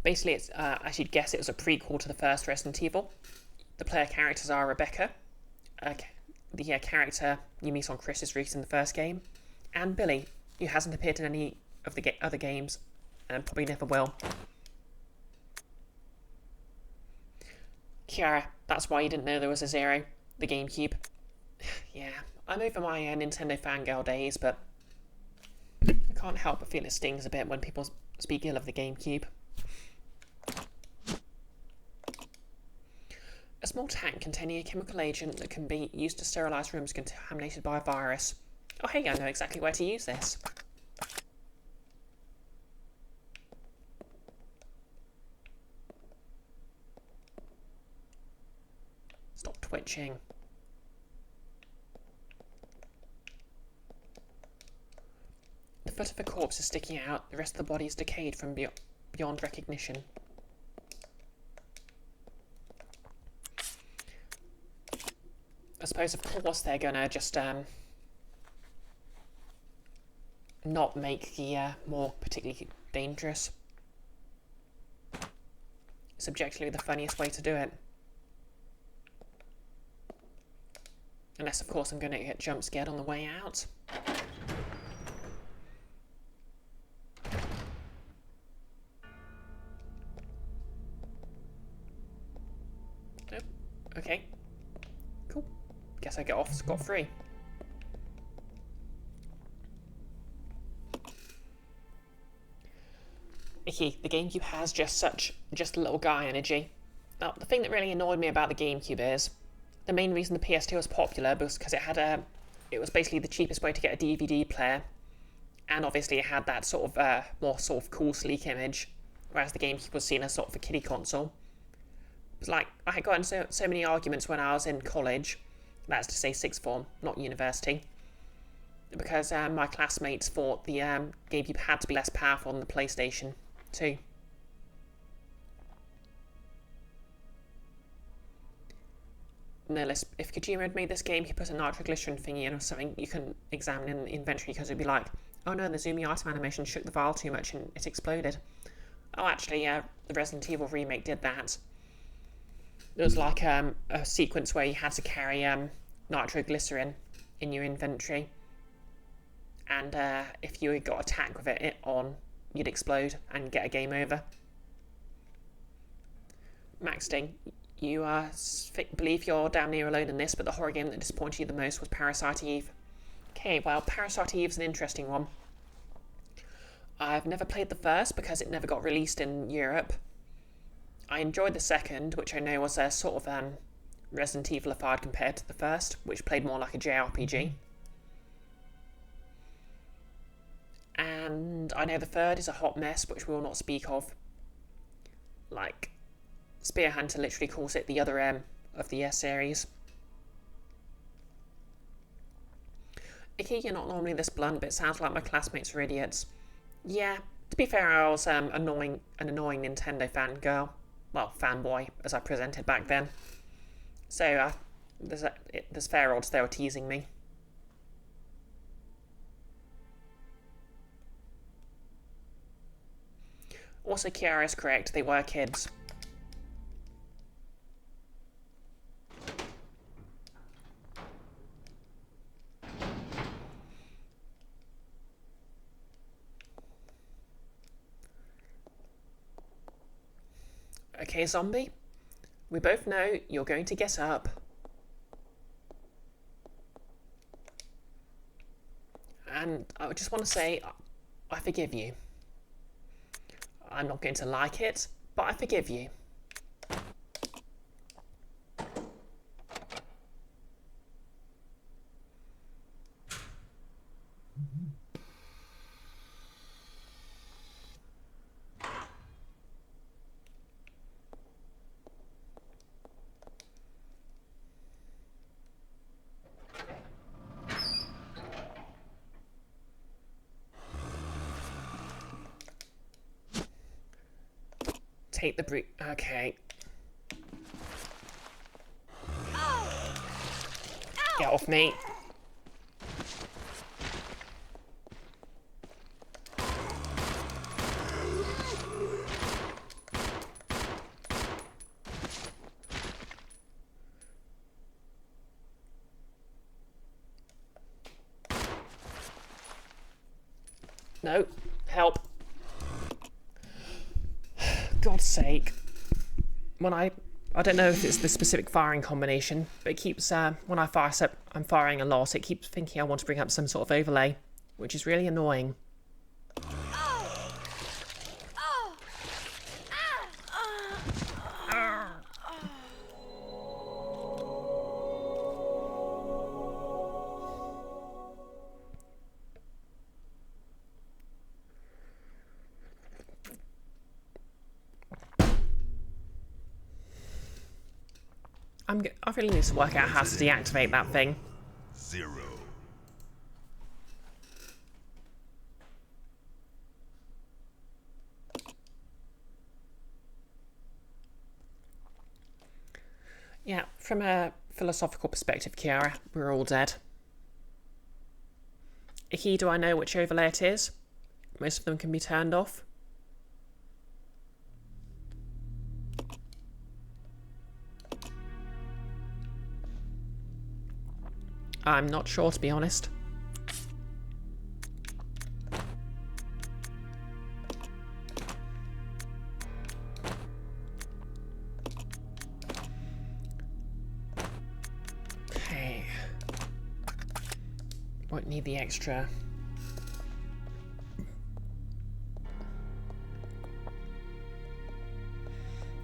Speaker 1: Basically, it's as you'd guess, it was a prequel to the first Resident Evil. The player characters are Rebecca, the character you meet on Chris's route in the first game, and Billy, who hasn't appeared in any of the other games, and probably never will. Kiara, that's why you didn't know there was a 0, the GameCube. Yeah, I'm over my Nintendo fangirl days, but I can't help but feel it stings a bit when people speak ill of the GameCube. A small tank containing a chemical agent that can be used to sterilise rooms contaminated by a virus. Oh hey, I know exactly where to use this. Stop twitching. The foot of a corpse is sticking out, the rest of the body is decayed from beyond recognition. I suppose, of course, they're gonna just not make the more particularly dangerous. It's objectively the funniest way to do it. Unless, of course, I'm gonna get jump scared on the way out. Nope. Okay. Cool. Guess I get off scot-free. Icky, the GameCube has just a little guy energy. Now, the thing that really annoyed me about the GameCube is the main reason the PS2 was popular was because it was basically the cheapest way to get a DVD player, and obviously it had that sort of more sort of cool, sleek image, whereas the GameCube was seen as sort of a kiddie console. It was like I had gotten so many arguments when I was in college. That's to say sixth form, not university. Because my classmates thought the GameCube had to be less powerful than the PlayStation 2. No, if Kojima had made this game, he put a nitroglycerin thingy in or something you can examine in the inventory, because it'd be like, oh no, the zoomy item animation shook the vial too much and it exploded. Oh, actually, the Resident Evil remake did that. There was like a sequence where you had to carry nitroglycerin in your inventory, and if you got attacked with it on, you'd explode and get a game over. Max Ding, you believe you're damn near alone in this, but the horror game that disappointed you the most was Parasite Eve. Okay, well, Parasite Eve's an interesting one. I've never played the first because it never got released in Europe. I enjoyed the second, which I know was a sort of Resident Evil-ified compared to the first, which played more like a JRPG. And I know the third is a hot mess, which we will not speak of. Like, Spear Hunter literally calls it the other M of the series. Icky, you're not normally this blunt, but it sounds like my classmates are idiots. Yeah, to be fair, I was an annoying Nintendo fangirl. Well, fanboy, as I presented back then. So, there's fair odds they were teasing me. Also, Kiara is correct, they were kids. Okay, zombie, we both know you're going to get up. And I just want to say, I forgive you. I'm not going to like it, but I forgive you. Take the brute. Okay. Get off me. No. Help. God's sake. When I don't know if it's the specific firing combination, but it keeps, when I fire, I'm firing a lot, it keeps thinking I want to bring up some sort of overlay, which is really annoying. I really need to work out how to deactivate that thing.
Speaker 3: 0.
Speaker 1: Yeah, from a philosophical perspective, Kiara, we're all dead. Iki, do I know which overlay it is? Most of them can be turned off. I'm not sure, to be honest. Okay. Won't need the extra.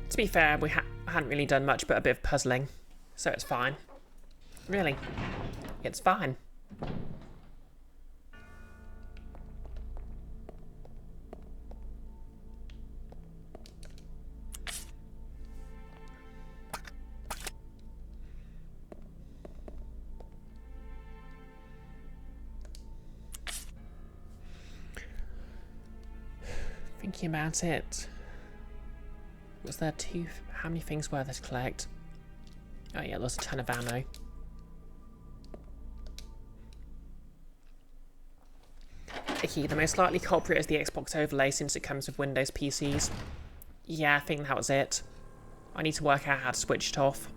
Speaker 1: To be fair, we hadn't really done much but a bit of puzzling, so it's fine. Really, it's fine. Thinking about it, was there how many things were there to collect? Oh yeah, there's a ton of ammo. Icky, the most likely culprit is the Xbox overlay since it comes with Windows PCs. Yeah, I think that was it. I need to work out how to switch it off.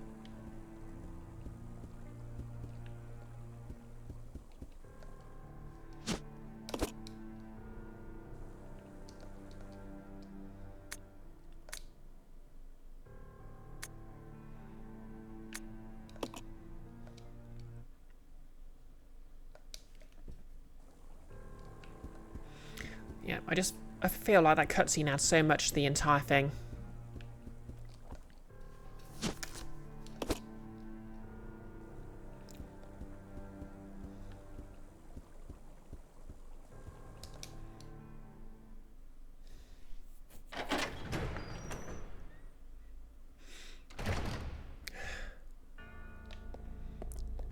Speaker 1: Yeah, I feel like that cutscene adds so much to the entire thing.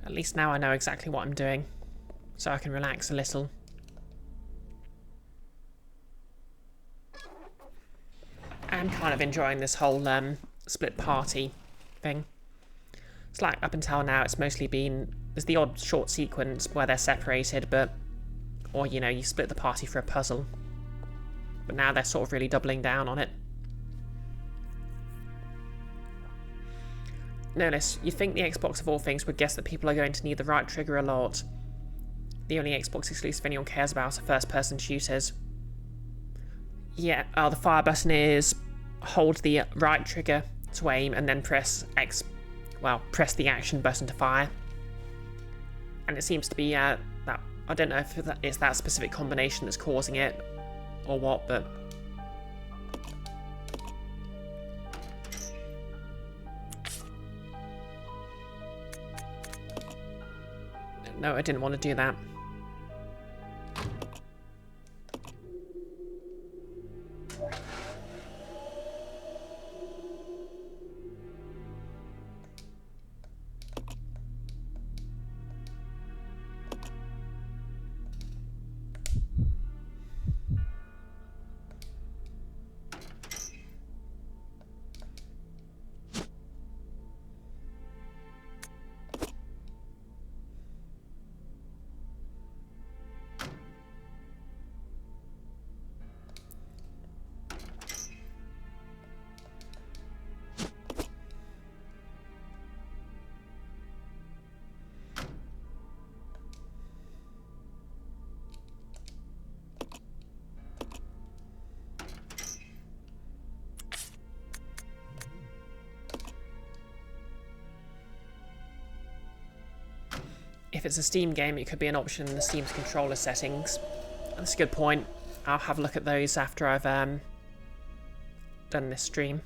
Speaker 1: At least now I know exactly what I'm doing, so I can relax a little. I'm kind of enjoying this whole split party thing. It's like up until now it's mostly been, there's the odd short sequence where they're separated, or you know, you split the party for a puzzle. But now they're sort of really doubling down on it. Notice, you'd think the Xbox of all things would guess that people are going to need the right trigger a lot. The only Xbox exclusive anyone cares about are first-person shooters. Yeah, the fire button is hold the right trigger to aim and then press the action button to fire. And it seems to be that, I don't know if it's that specific combination that's causing it or what, but... No, I didn't want to do that. if it's a Steam game, it could be an option in the Steam's controller settings. That's a good point. I'll have a look at those after I've done this stream.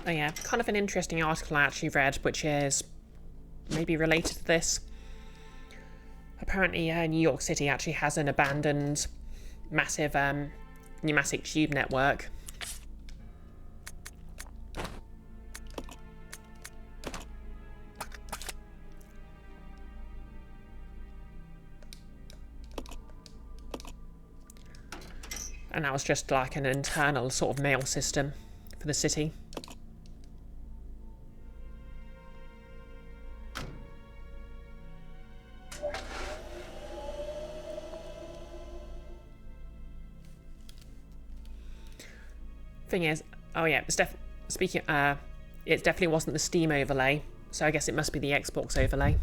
Speaker 1: Oh yeah, kind of an interesting article I actually read, which is maybe related to this. Apparently, New York City actually has an abandoned, massive pneumatic tube network. And that was just like an internal sort of mail system for the city. Thing is, oh yeah, it's it definitely wasn't the Steam overlay, so I guess it must be the Xbox overlay.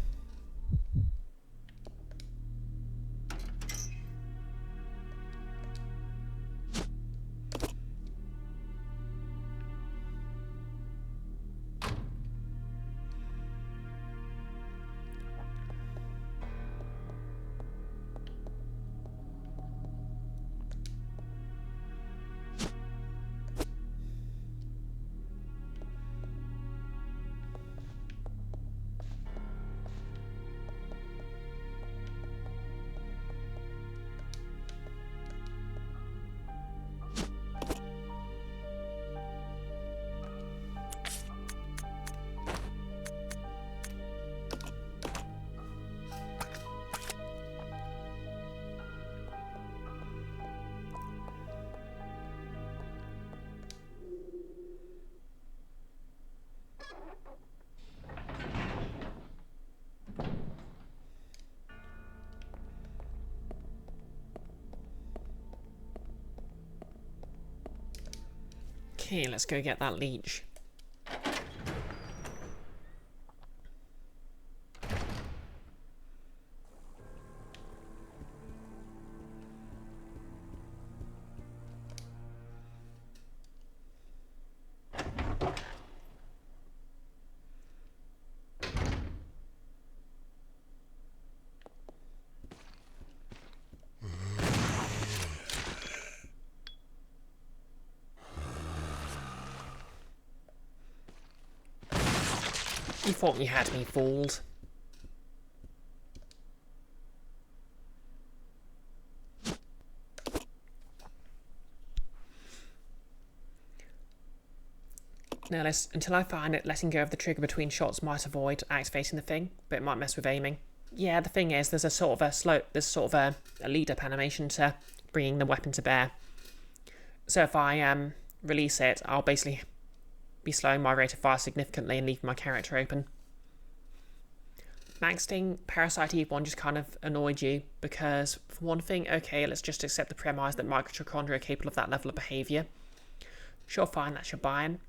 Speaker 1: Okay, let's go get that leech. You thought you had me fooled. Now, until I find it, letting go of the trigger between shots might avoid activating the thing, but it might mess with aiming. Yeah, the thing is, there's a sort of a lead-up animation to bringing the weapon to bear. So if I release it, I'll basically be slowing my rate of fire significantly and leaving my character open. Maxing Parasite Eve 1 just kind of annoyed you because, for one thing, okay, let's just accept the premise that mitochondria are capable of that level of behaviour. Sure, fine, that's your buy-in.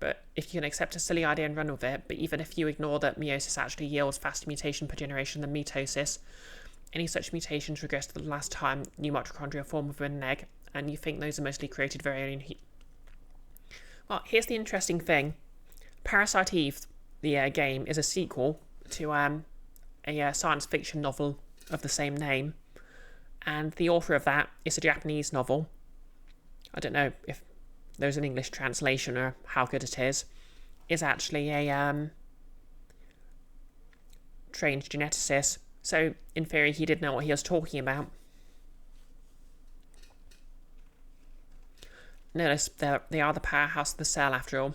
Speaker 1: But if you can accept a silly idea and run with it, but even if you ignore that meiosis actually yields faster mutation per generation than mitosis, any such mutations regress to the last time new mitochondria form within an egg, and you think those are mostly created very early in Well, here's the interesting thing. Parasite Eve, the game, is a sequel to a science fiction novel of the same name, and the author of that is a Japanese novel. I don't know if there's an English translation or how good it is actually a trained geneticist, so in theory he did know what he was talking about. Notice they are the powerhouse of the cell after all.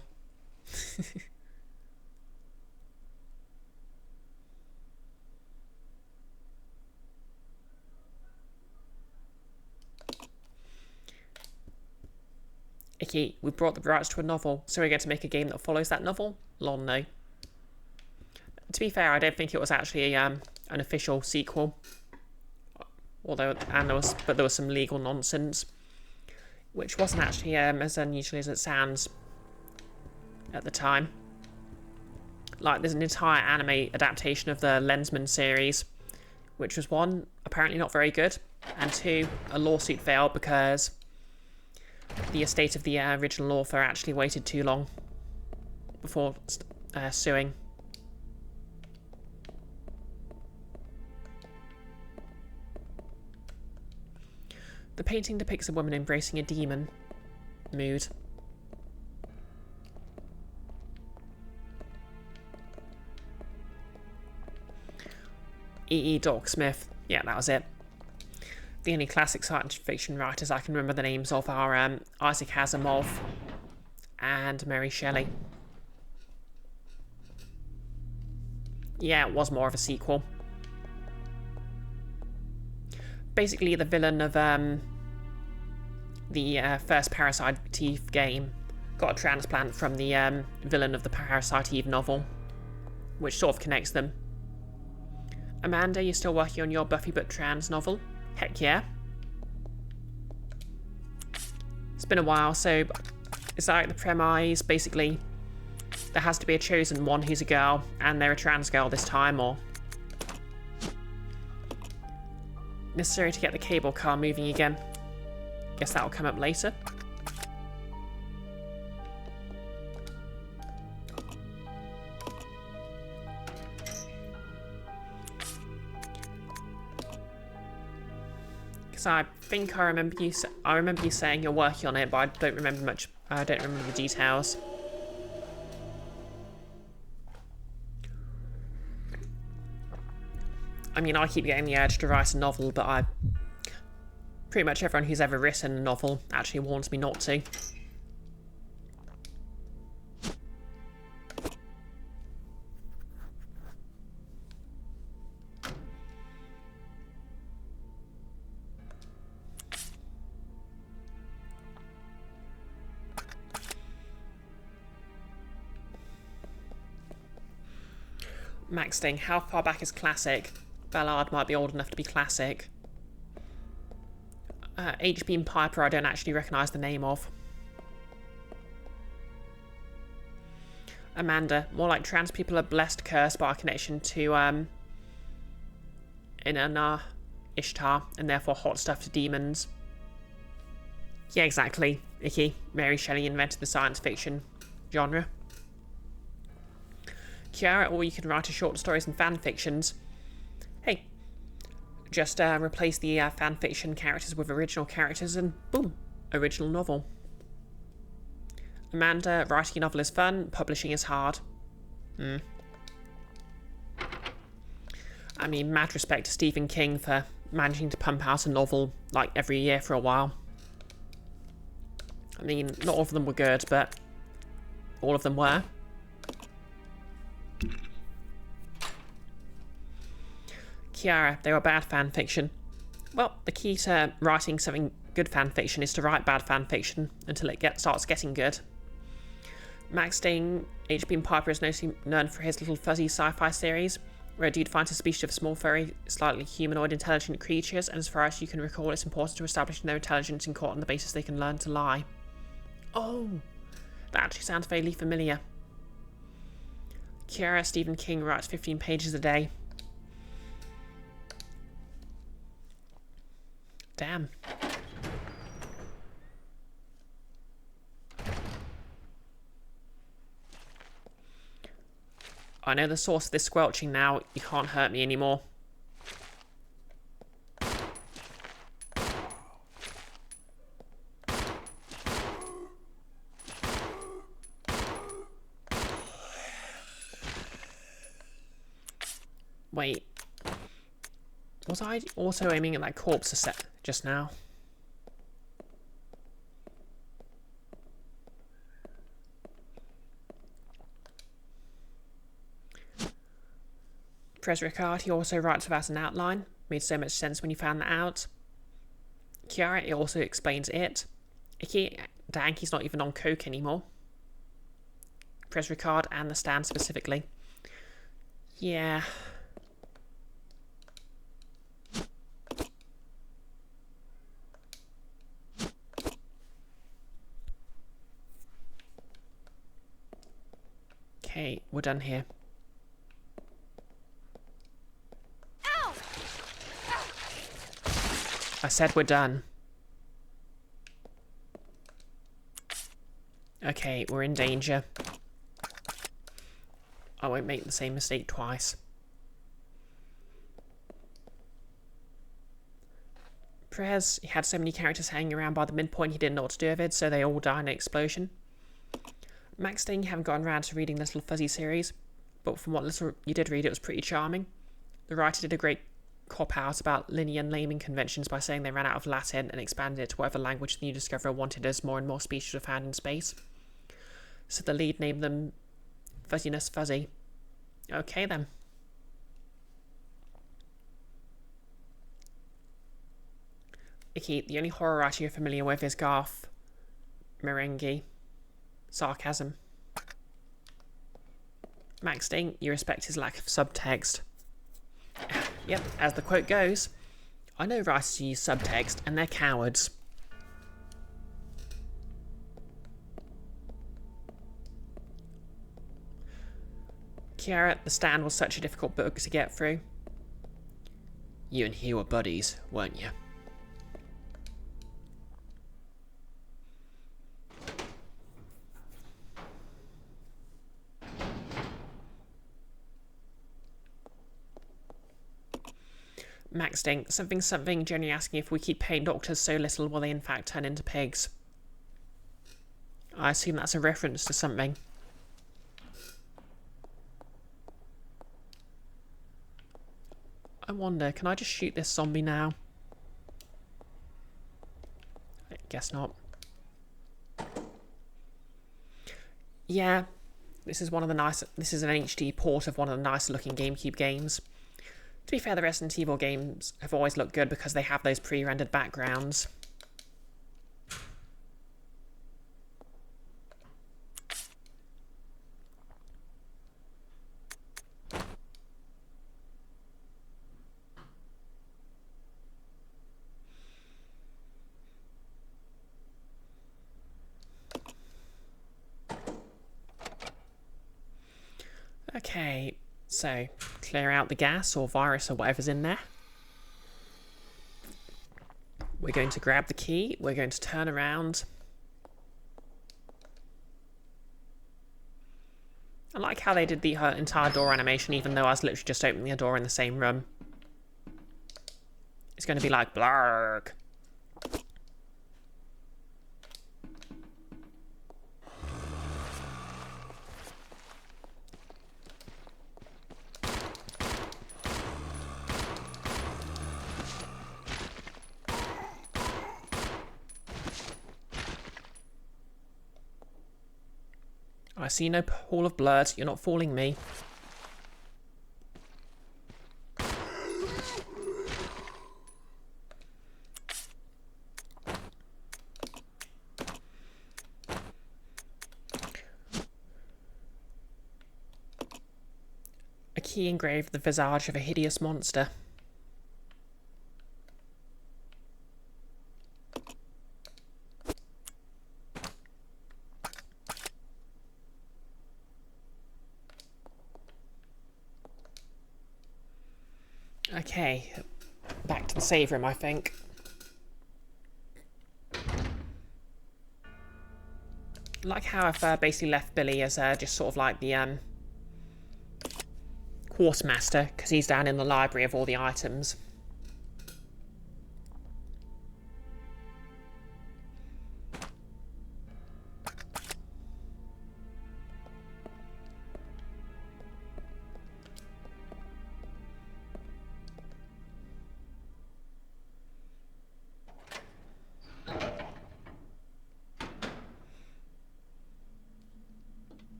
Speaker 1: Icky, we brought the rights to a novel, so we're going to make a game that follows that novel? Lol, no. To be fair, I don't think it was actually an official sequel. Although, there was some legal nonsense, which wasn't actually as unusual as it sounds at the time. Like, there's an entire anime adaptation of the Lensman series, which was one, apparently not very good, and two, a lawsuit failed because the estate of the original author actually waited too long before suing. The painting depicts a woman embracing a demon. Mood. E. Doc Smith. Yeah, that was it. The only classic science fiction writers I can remember the names of are Isaac Asimov and Mary Shelley. Yeah, it was more of a sequel. Basically, the villain of the first Parasite Eve game got a transplant from the villain of the Parasite Eve novel, which sort of connects them. Amanda, you still working on your Buffy but trans novel? Heck yeah. It's been a while, so it's like the premise, basically, there has to be a chosen one who's a girl, and they're a trans girl this time, or necessary to get the cable car moving again. Guess that'll come up later. Because I think I remember you saying you're working on it, but I don't remember much. I don't remember the details. I mean, I keep getting the urge to write a novel, but pretty much everyone who's ever written a novel actually warns me not to. Max Sting, how far back is classic? Ballard might be old enough to be classic. H.B. and Piper I don't actually recognise the name of. Amanda, more like trans people are blessed, cursed by a connection to Inanna Ishtar, and therefore hot stuff to demons. Yeah, exactly, Icky. Mary Shelley invented the science fiction genre. Kiara, or you can write short stories and fan fictions. Hey, just replace the fan fiction characters with original characters and boom, original novel. Amanda, writing a novel is fun, publishing is hard. I mean, mad respect to Stephen King for managing to pump out a novel like every year for a while. I mean, not all of them were good, but all of them were. Kiara, they were bad fan fiction. Well, the key to writing something good fan fiction is to write bad fan fiction until it starts getting good. Max Sting, H.B. and Piper is mostly known for his little fuzzy sci-fi series, where a dude finds a species of small, furry, slightly humanoid intelligent creatures, and as far as you can recall, it's important to establish their intelligence in court on the basis they can learn to lie. Oh, that actually sounds vaguely familiar. Kiara, Stephen King writes 15 pages a day. Damn. I know the source of this squelching now. You can't hurt me anymore. Wait. Was I also aiming at that corpse a set just now? Pres Ricard, he also writes without an outline. Made so much sense when you found that out. Kiara, it also explains it. Icky, Dang, he's not even on coke anymore. Press Ricard and the stand specifically. Yeah. Okay, we're done here.
Speaker 3: Ow!
Speaker 1: I said we're done. Okay, we're in danger. I won't make the same mistake twice. Perez, he had so many characters hanging around by the midpoint he didn't know what to do with it, so they all died in an explosion. Max Sting, you haven't gotten around to reading this Little Fuzzy series, but from what little you did read, it was pretty charming. The writer did a great cop-out about linear naming conventions by saying they ran out of Latin and expanded it to whatever language the new discoverer wanted as more and more species were found in space. So the lead named them Fuzziness Fuzzy. Okay then. Icky, the only horror writer you're familiar with is Garth Marenghi. Sarcasm. Max Sting, you respect his lack of subtext. Yep, as the quote goes, I know writers who use subtext and they're cowards. Kiara, the stand was such a difficult book to get through. You and he were buddies, weren't you? Max Sting, something, generally asking if we keep paying doctors so little will they in fact turn into pigs. I assume that's a reference to something. I wonder, can I just shoot this zombie now? I guess not. Yeah, this is an HD port of one of the nicer looking GameCube games. To be fair, the Resident Evil games have always looked good because they have those pre-rendered backgrounds. Okay, so clear out the gas or virus or whatever's in there. We're going to grab the key, we're going to turn around. I like how they did the entire door animation even though I was literally just opening a door in the same room. It's going to be like blarg. I see no pool of blood. You're not fooling me. A key engraved the visage of a hideous monster. Okay, back to the save room, I think. Like how I've basically left Billy as just sort of like the quartermaster, because he's down in the library of all the items.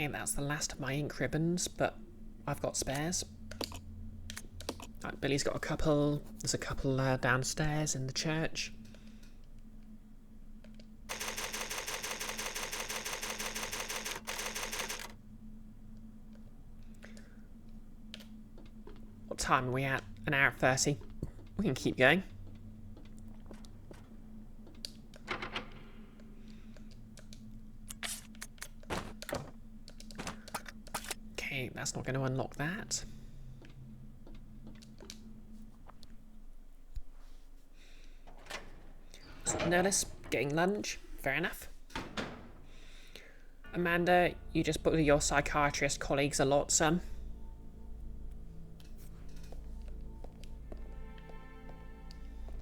Speaker 1: Okay, that's the last of my ink ribbons, but I've got spares. Right, Billy's got a couple. There's a couple downstairs in the church. What time are we at? An hour 30. We can keep going. Okay, that's not going to unlock that. Notice getting lunch. Fair enough. Amanda, you just bully your psychiatrist colleagues a lot, son.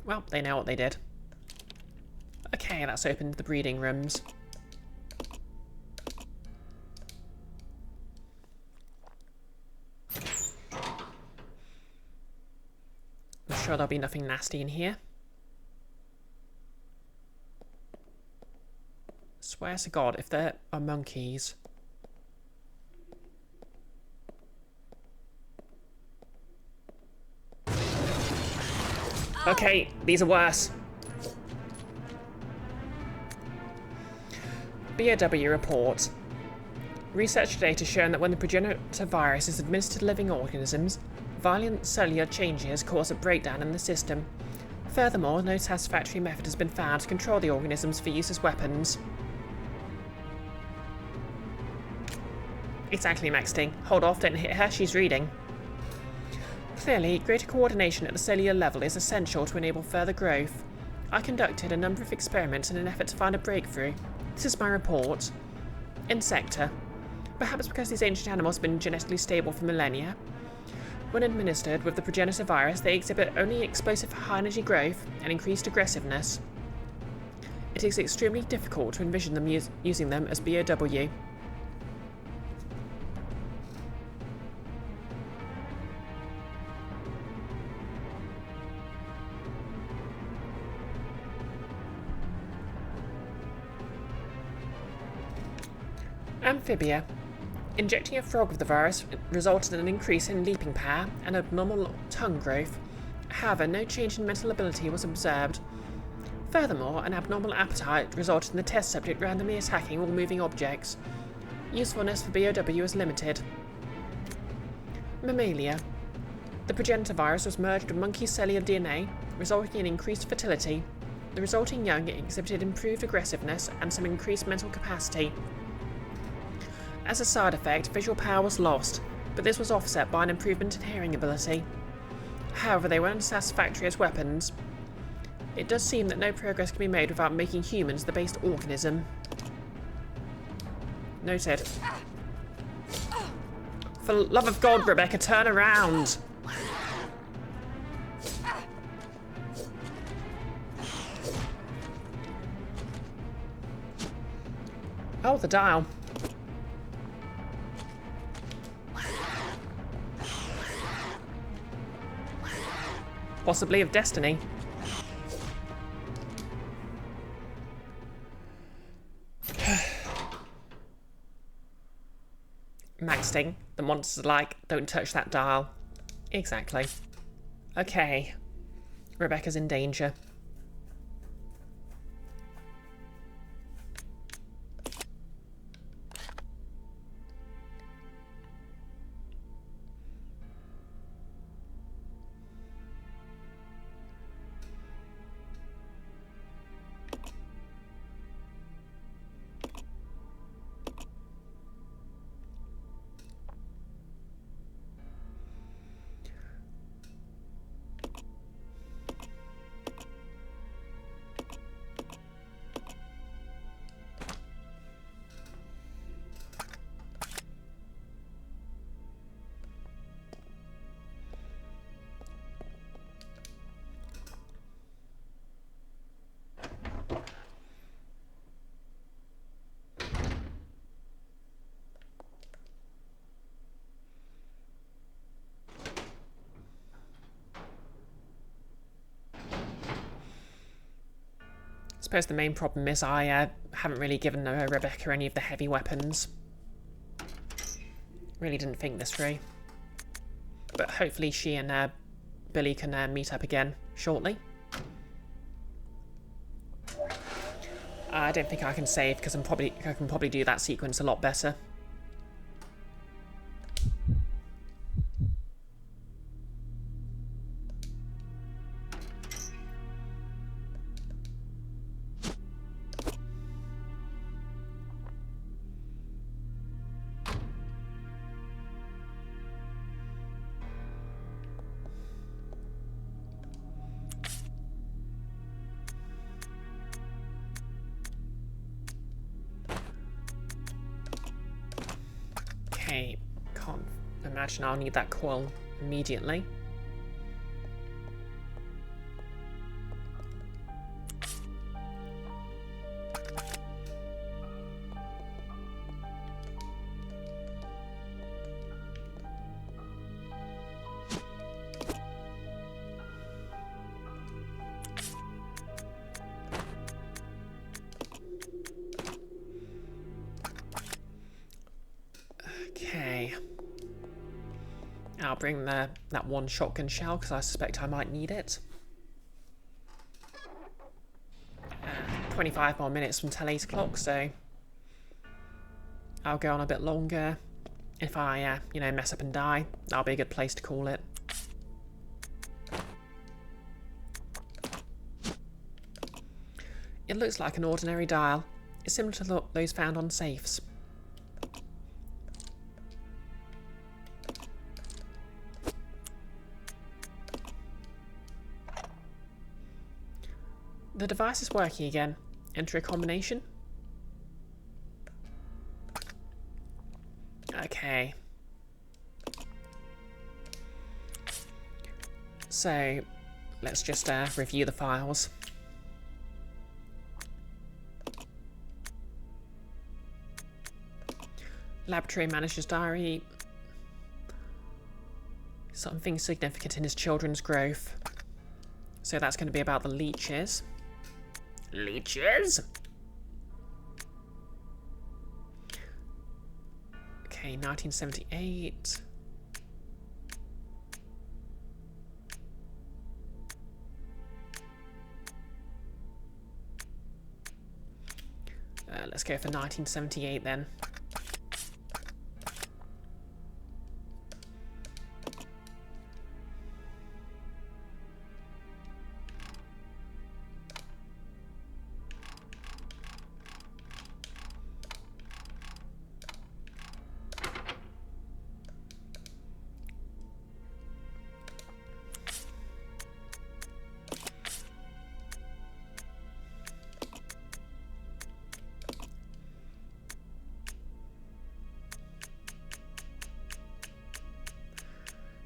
Speaker 1: Well, they know what they did. Okay, that's opened the breeding rooms. I'm sure there'll be nothing nasty in here. Swear to God, if there are monkeys... Okay, these are worse. BOW report. Research data shown that when the progenitor virus is administered to living organisms, violent cellular changes cause a breakdown in the system. Furthermore, no satisfactory method has been found to control the organisms for use as weapons. Exactly, Maxting. Hold off, don't hit her, she's reading. Clearly, greater coordination at the cellular level is essential to enable further growth. I conducted a number of experiments in an effort to find a breakthrough. This is my report. Insecta. Perhaps because these ancient animals have been genetically stable for millennia. When administered with the progenitor virus, they exhibit only explosive high-energy growth and increased aggressiveness. It is extremely difficult to envision them using them as BOW. Amphibia. Injecting a frog with the virus resulted in an increase in leaping power and abnormal tongue growth. However, no change in mental ability was observed. Furthermore, an abnormal appetite resulted in the test subject randomly attacking all moving objects. Usefulness for BOW is limited. Mammalia. The progenitor virus was merged with monkey cellular DNA, resulting in increased fertility. The resulting young exhibited improved aggressiveness and some increased mental capacity. As a side effect, visual power was lost, but this was offset by an improvement in hearing ability. However, they were unsatisfactory as weapons. It does seem that no progress can be made without making humans the base organism. Noted. For the love of God, Rebecca, turn around! Oh, the dial. Possibly of destiny. Maxting. The monster's like, don't touch that dial. Exactly. Okay. Rebecca's in danger. I suppose the main problem is I haven't really given Rebecca any of the heavy weapons. Really didn't think this through. But hopefully she and Billy can meet up again shortly. I don't think I can save because I can probably do that sequence a lot better. Okay, can't imagine I'll need that coil immediately. Okay. I'll bring that one shotgun shell because I suspect I might need it. 25 more minutes from till 8 o'clock, so I'll go on a bit longer. If I, mess up and die, that'll be a good place to call it. It looks like an ordinary dial. It's similar to those found on safes. The device is working again. Enter a combination. Okay. So, let's just review the files. Laboratory manager's diary. Something significant in his children's growth. So that's going to be about the leeches. Leeches? Okay, 1978. Let's go for 1978 then.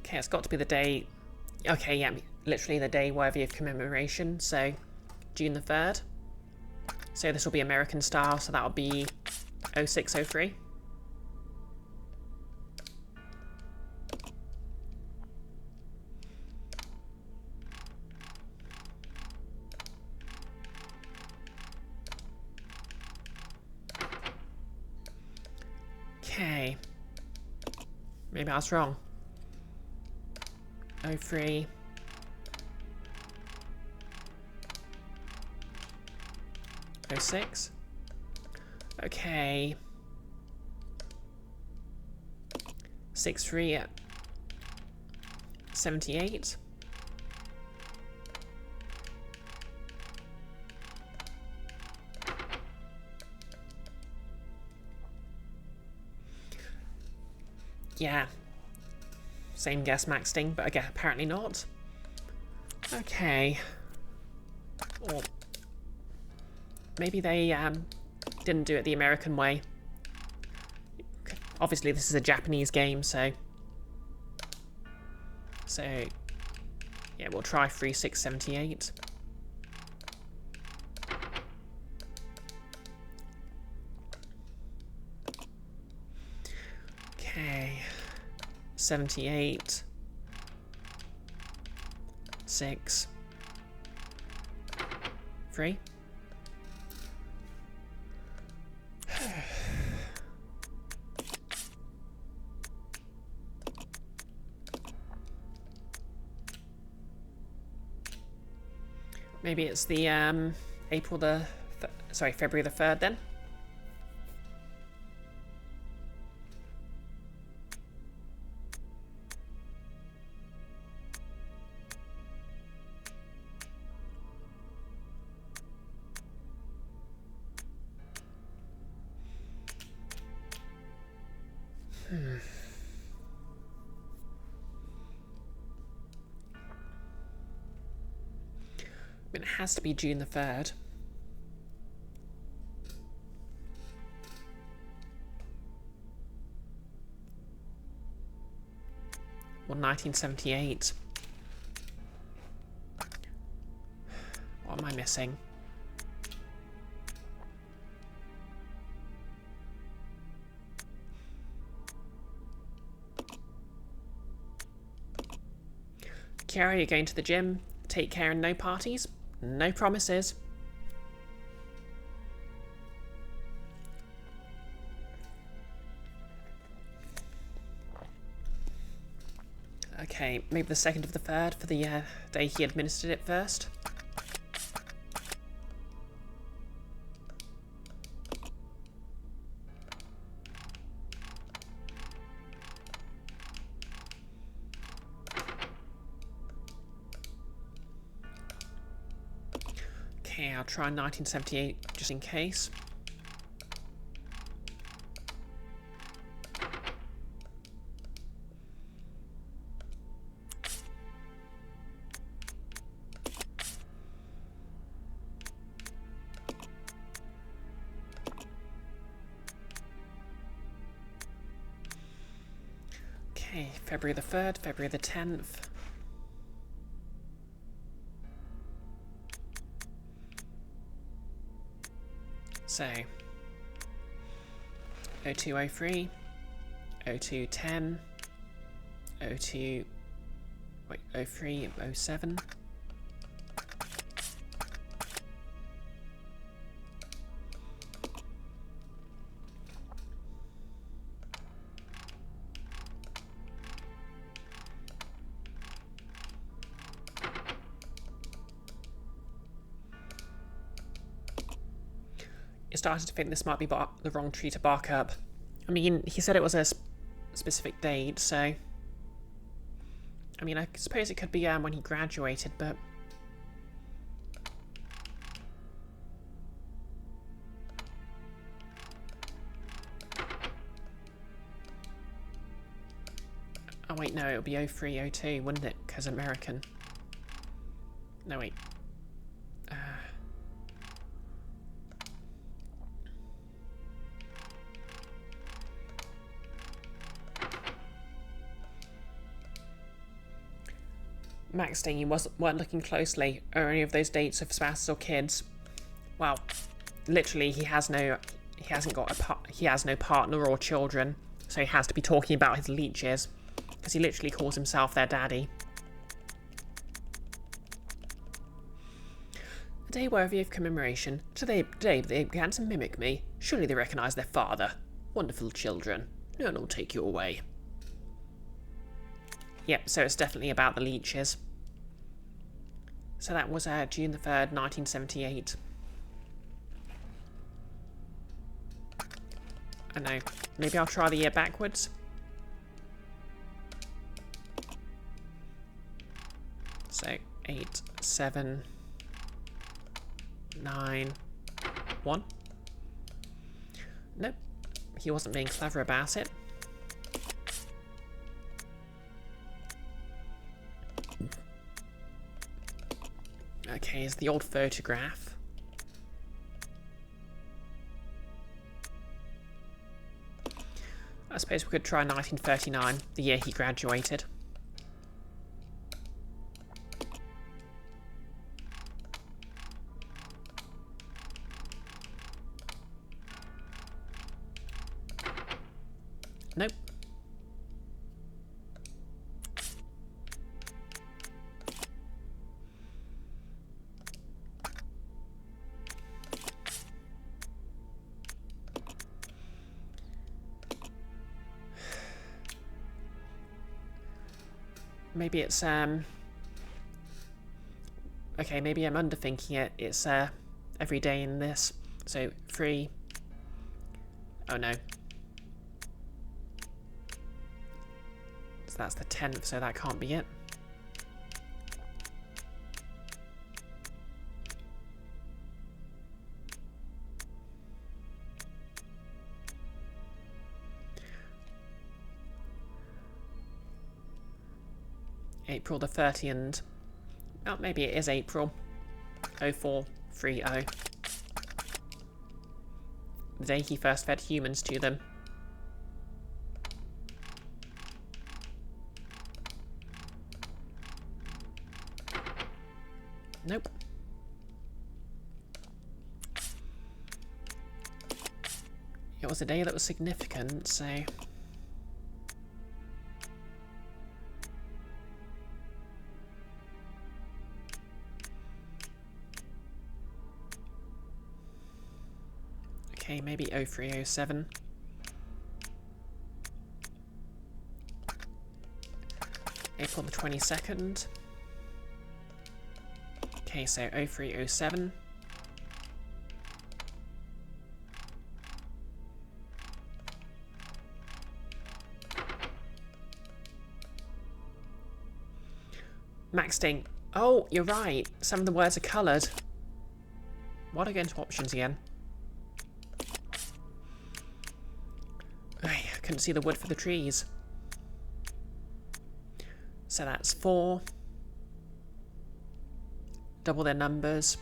Speaker 1: Okay, it's got to be the day. Okay, yeah, literally the day worthy of commemoration. So, June the 3rd. So this will be American style, so that'll be 0603. Okay. Maybe I was wrong. 03. Oh 06. Okay. 63 at 78. Yeah. Same guess, Max Sting, but again, apparently not. Okay. Or maybe they didn't do it the American way. Obviously, this is a Japanese game, so yeah, we'll try 3678. Okay. 78. 6. 3. Maybe it's the February the 3rd then. It has to be June the 3rd. Or 1978. What am I missing? Kiara, you're going to the gym. Take care and no parties. No promises. Okay, maybe the 2nd of the 3rd for the day he administered it first. Okay, I'll try 1978 just in case. Okay, February the 3rd, February the 10th. So, 0203, 0210, 02, wait, 03, 07. Started to think this might be the wrong tree to bark up. I mean, he said it was a specific date, so... I mean, I suppose it could be when he graduated, but... Oh wait, no, it would be 03, 02, wouldn't it? Because American. No, wait. Max saying you weren't looking closely. Are any of those dates of spouses or kids? Well, literally, he has no partner or children, so he has to be talking about his leeches, because he literally calls himself their daddy. A day worthy of commemoration. Today they began to mimic me. Surely they recognise their father. Wonderful children. No one will take you away. Yep, so it's definitely about the leeches. So that was June the 3rd, 1978. I know. Maybe I'll try the year backwards. So 8, 7, 9, 1. Nope. He wasn't being clever about it. Okay, here's the old photograph. I suppose we could try 1939, the year he graduated. Nope. Maybe it's Okay, maybe I'm underthinking it. It's every day in this. So 3. Oh no. So that's the 10th, so that can't be it. April the 30th. Oh, maybe it is April. 0430. The day he first fed humans to them. Nope. It was a day that was significant, so... Okay, maybe 0307. April the 22nd. Okay, so 0307. Max Ding. Oh, you're right. Some of the words are coloured. Why do I go into options again? I couldn't see the wood for the trees. So that's 4. Double their numbers.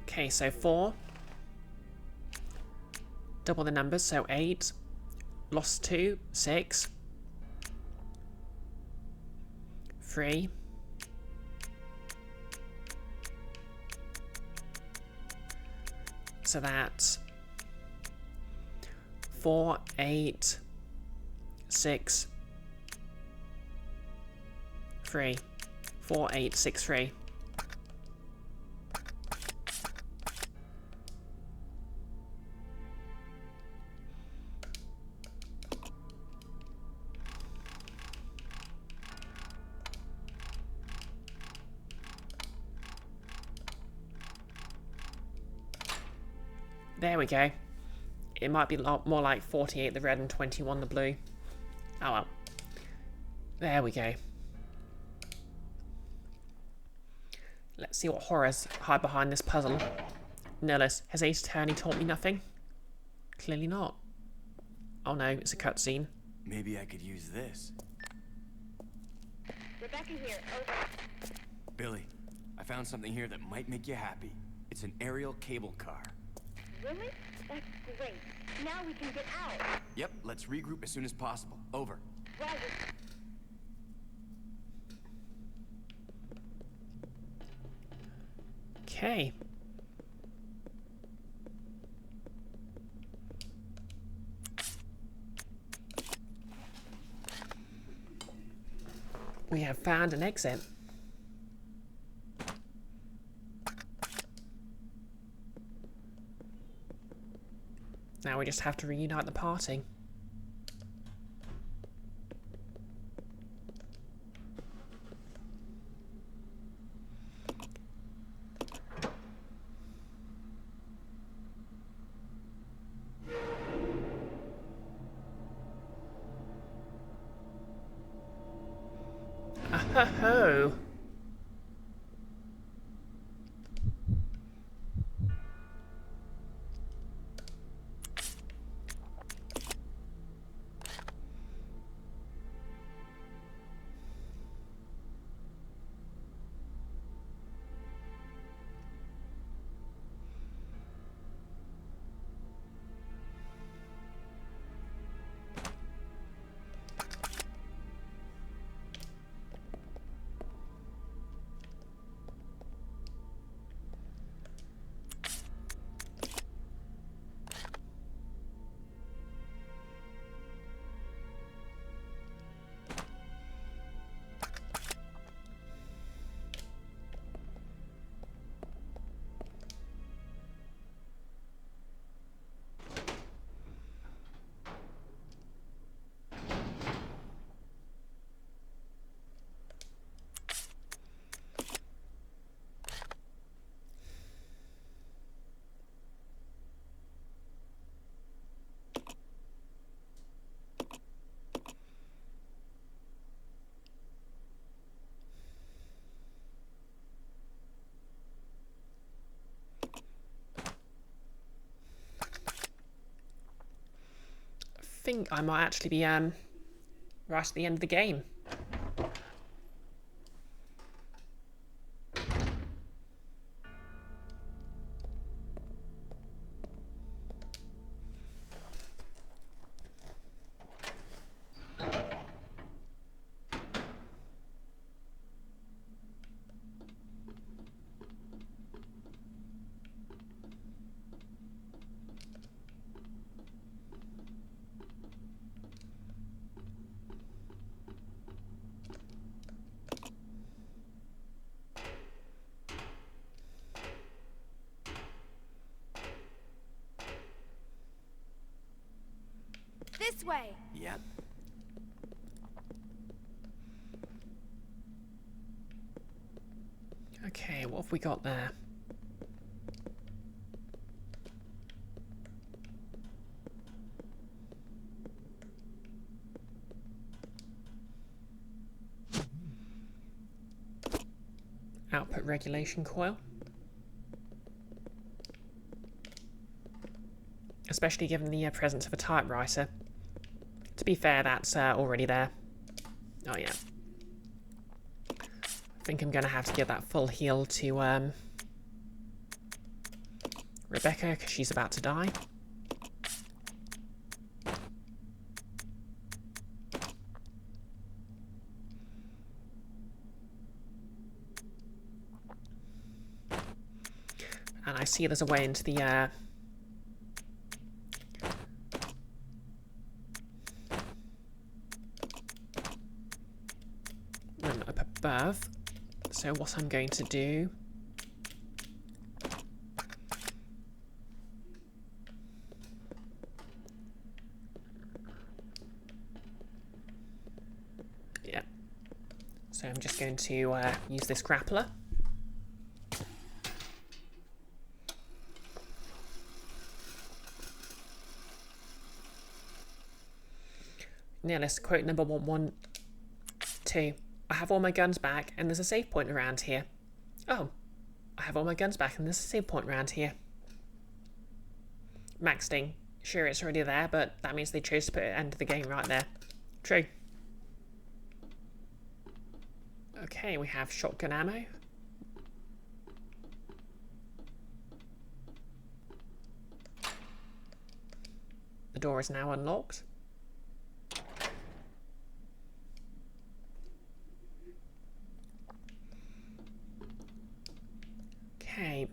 Speaker 1: Okay, so 4. Double the numbers, so 8. Lost 2, 6. 3. So that's 4, 8, 6, 3. 4, 8, 6, 3. There we go. It might be more like 48 the red and 21 the blue. Oh well. There we go. Let's see what horrors hide behind this puzzle. Nihilus, has Ace Attorney taught me nothing? Clearly not. Oh no, it's a cutscene.
Speaker 2: Maybe I could use this.
Speaker 3: Rebecca here. Over.
Speaker 2: Billy, I found something here that might make you happy. It's an aerial cable car.
Speaker 3: Really? That's great. Now we can get out.
Speaker 2: Yep, let's regroup as soon as possible. Over.
Speaker 3: Roger.
Speaker 1: Okay. We have found an exit. Now we just have to reunite the party. Oh. think I might actually be right at the end of the game.
Speaker 3: This way.
Speaker 2: Yep.
Speaker 1: Okay, what have we got there? Output regulation coil. Especially given the presence of a typewriter. To be fair, that's already there. Oh yeah. I think I'm going to have to give that full heal to Rebecca, because she's about to die. And I see there's a way into the room up above. So what I'm going to do... Yeah. So I'm just going to use this grappler. Now let's quote number 112. I have all my guns back and there's a save point around here. Oh, I have all my guns back and there's a save point around here. Maxting. Sure, it's already there, but that means they chose to put it into the game right there. True. Okay, we have shotgun ammo. The door is now unlocked. Okay.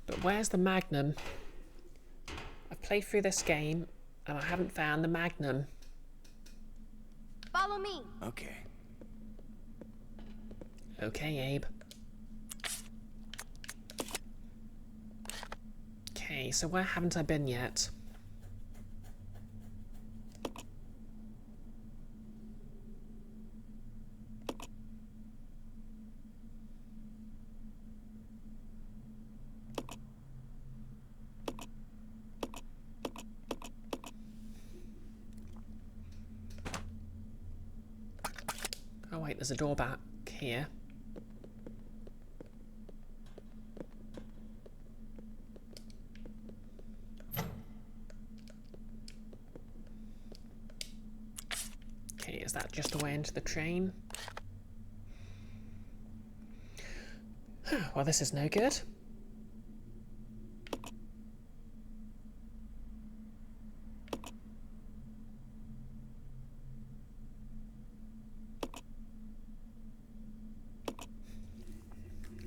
Speaker 1: But where's the Magnum? I've played through this game and I haven't found the Magnum.
Speaker 3: Follow me.
Speaker 2: Okay.
Speaker 1: Okay, Abe. Okay, so where haven't I been yet? Oh wait, there's a door back here. Okay, is that just the way into the train? Well, this is no good.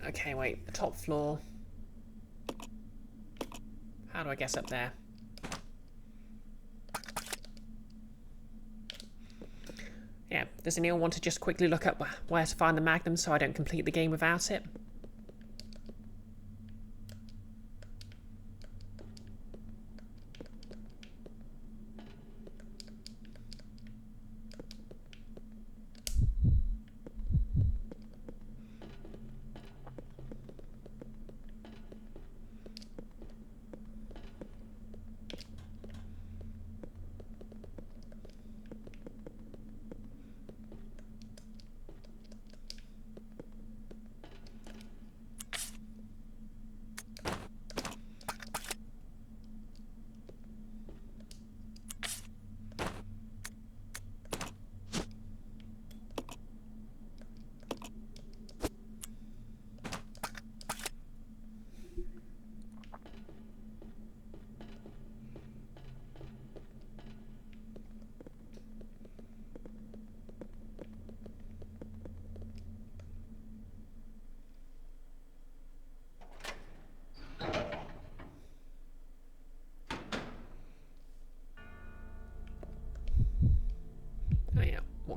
Speaker 1: Okay, wait, the top floor. How do I get up there? Yeah, does anyone want to just quickly look up where to find the Magnum so I don't complete the game without it?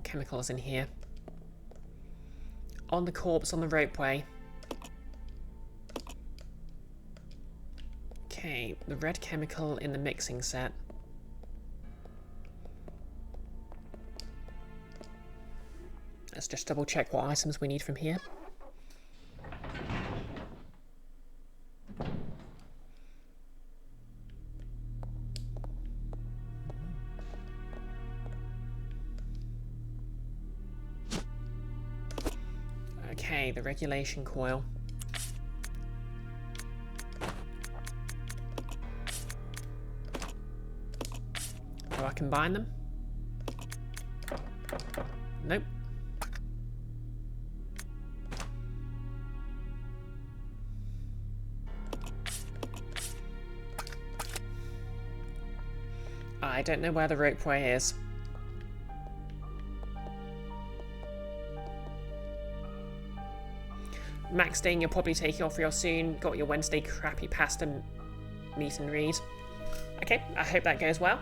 Speaker 1: chemicals in here. On the corpse on the ropeway. Okay, the red chemical in the mixing set. Let's just double check what items we need from here. Okay, the regulation coil. Do I combine them? Nope. I don't know where the ropeway is. Max Dane, you're probably taking off real soon. Got your Wednesday crappy pasta meet and read. Okay, I hope that goes well.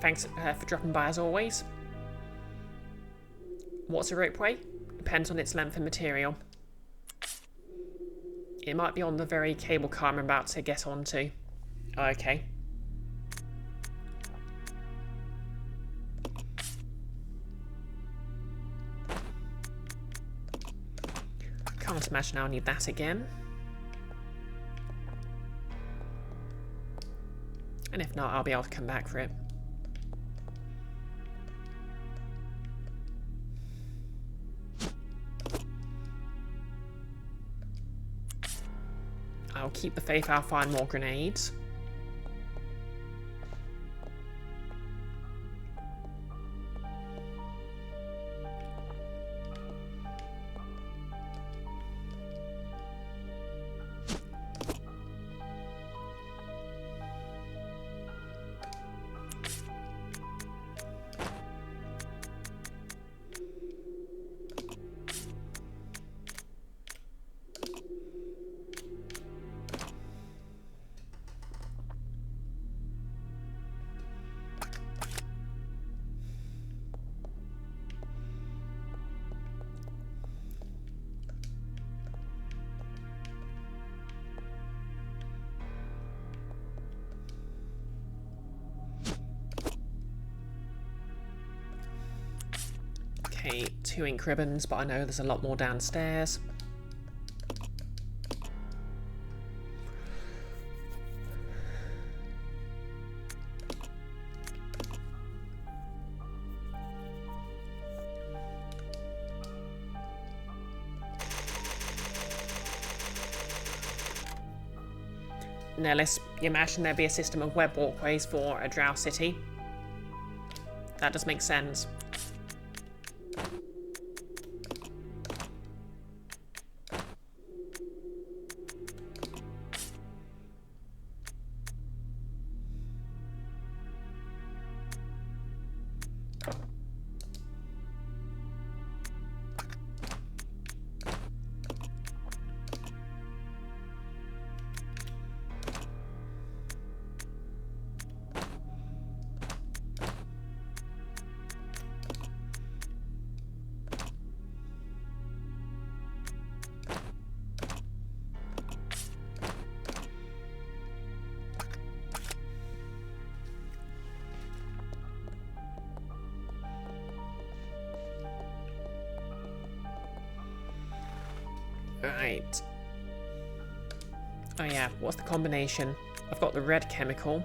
Speaker 1: Thanks for dropping by as always. What's a ropeway? Depends on its length and material. It might be on the very cable car I'm about to get onto. Okay. Can't imagine I'll need that again. And if not, I'll be able to come back for it. I'll keep the faith I'll find more grenades. Okay, 2 ink ribbons, but I know there's a lot more downstairs. Now let's imagine there'd be a system of web walkways for a drow city. That does make sense. Right. Oh yeah, what's the combination? I've got the red chemical.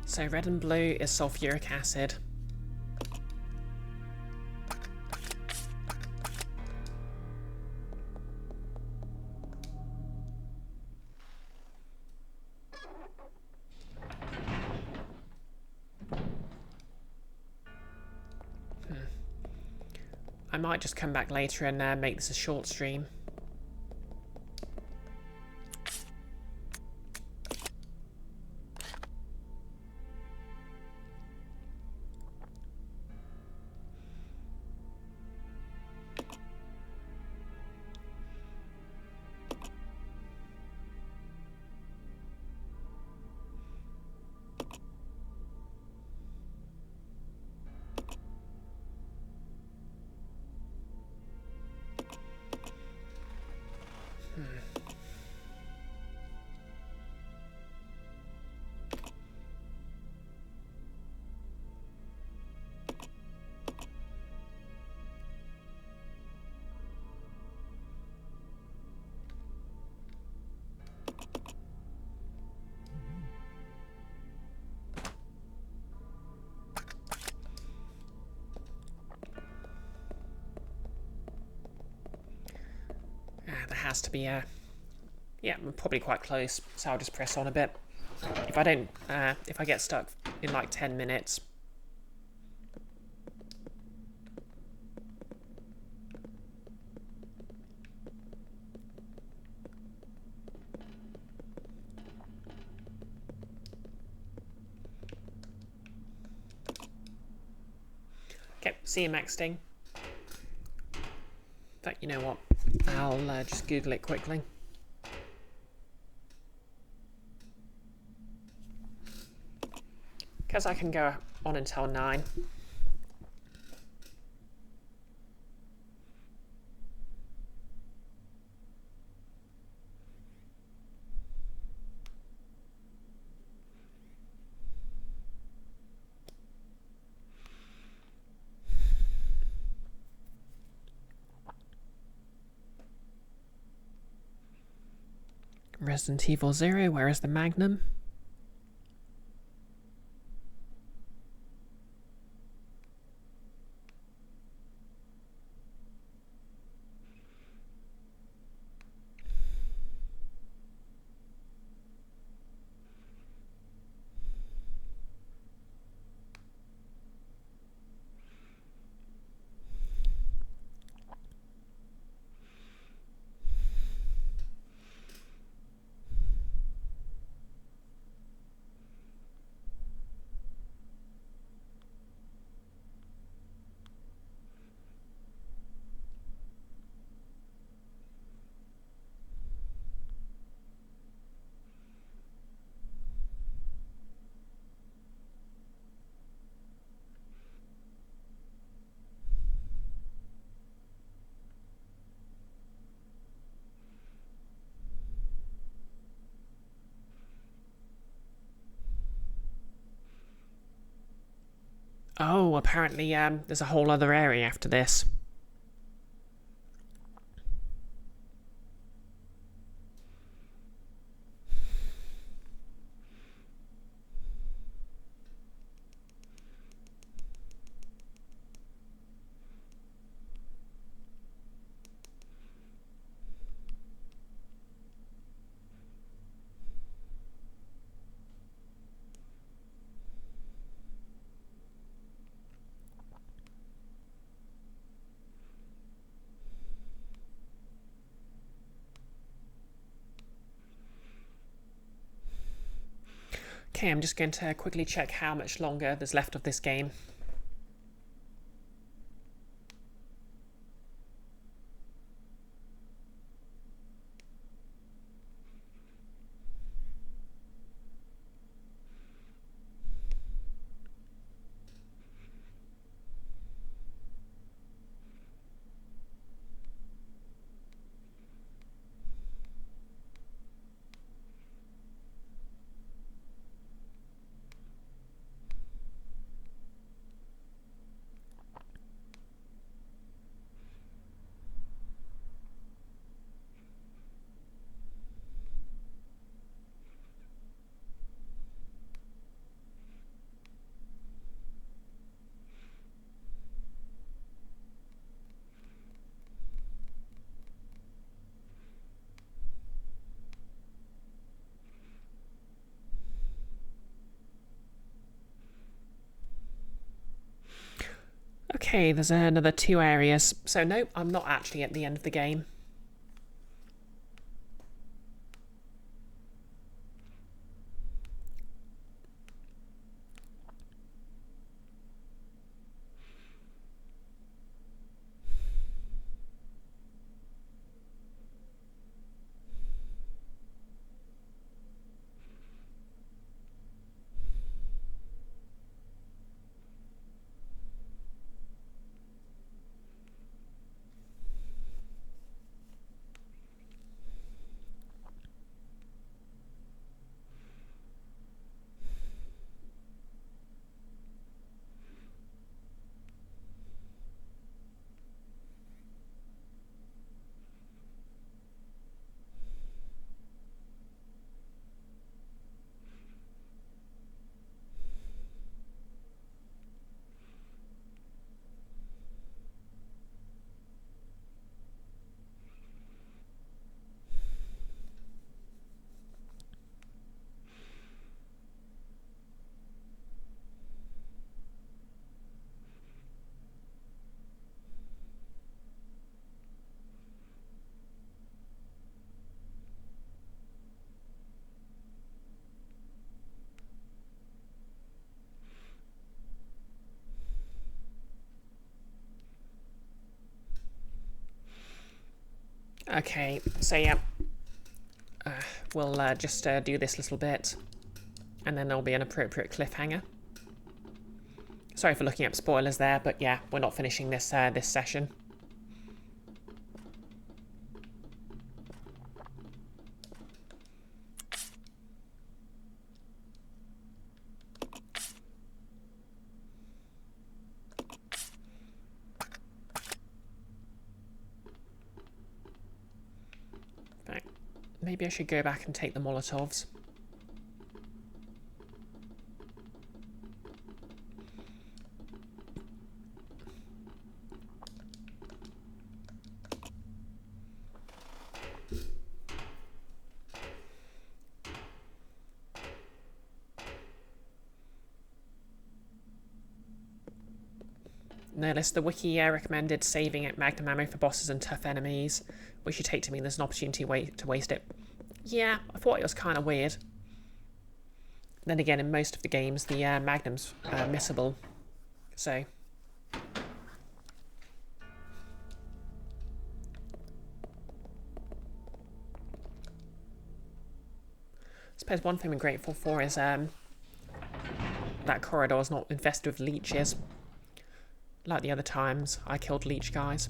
Speaker 1: So red and blue is sulfuric acid. I might just come back later and make this a short stream. has to be, yeah, probably quite close, so I'll just press on a bit. If I don't, if I get stuck in like 10 minutes... Okay, see you, Max Sting. In fact, you know what? I'll just Google it quickly. Because I can go on until 9. Resident Evil 0, where is the Magnum? Oh, apparently there's a whole other area after this. Okay, I'm just going to quickly check how much longer there's left of this game. Okay, there's another 2 areas. So no, I'm not actually at the end of the game. Okay, so yeah. We'll just do this little bit. And then there'll be an appropriate cliffhanger. Sorry for looking up spoilers there, but yeah, we're not finishing this this session. Right. Maybe I should go back and take the Molotovs. Notice the wiki recommended saving it magnum ammo for bosses and tough enemies, which you take to mean there's an opportunity to waste it. Yeah, I thought it was kind of weird. Then again, in most of the games, the magnum's missable, so... I suppose one thing I'm grateful for is that corridor is not infested with leeches. Like the other times, I killed leech guys.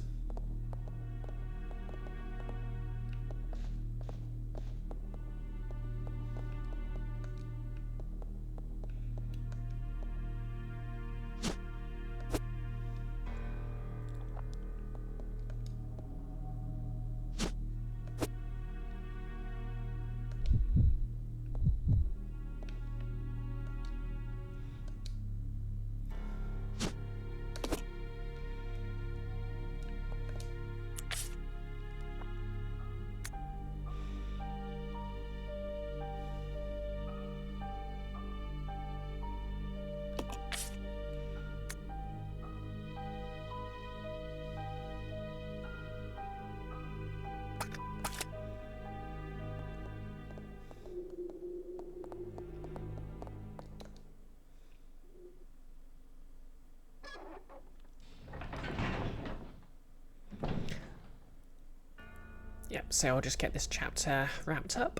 Speaker 1: Yep, so I'll just get this chapter wrapped up.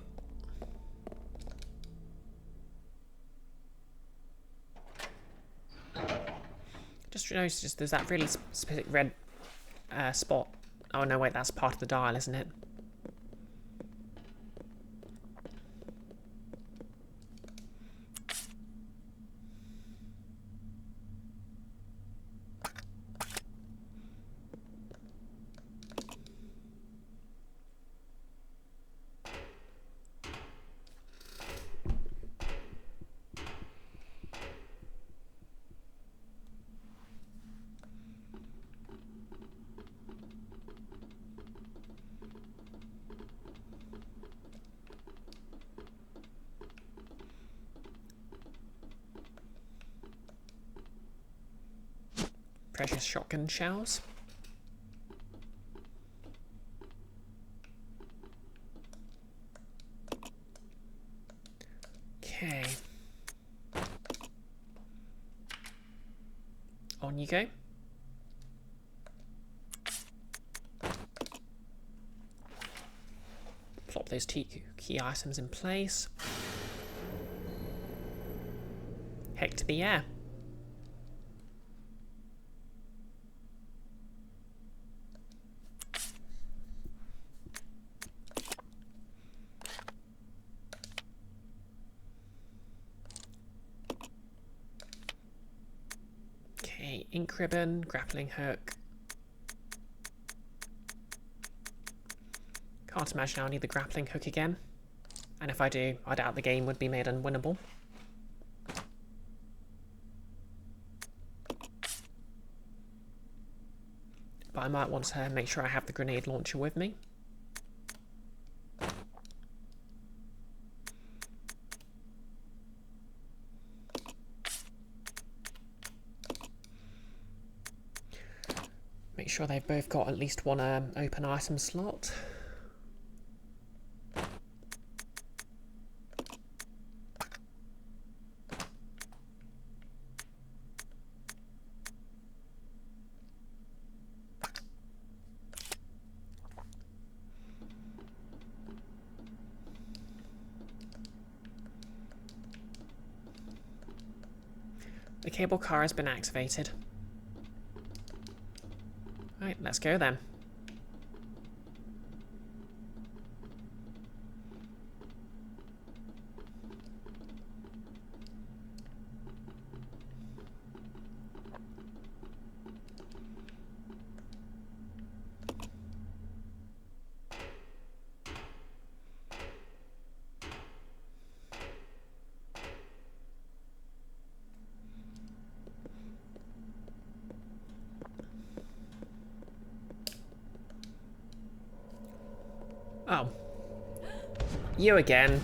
Speaker 1: Just noticed there's that really specific red spot. Oh no, wait, that's part of the dial, isn't it? Precious shotgun shells. Okay. On you go. Plop those key items in place. Heck to the air. Okay, ink ribbon, grappling hook. Can't imagine I'll need the grappling hook again. And if I do, I doubt the game would be made unwinnable. But I might want to make sure I have the grenade launcher with me. Make sure they've both got at least one open item slot. The cable car has been activated. Right, let's go then. Oh. You again.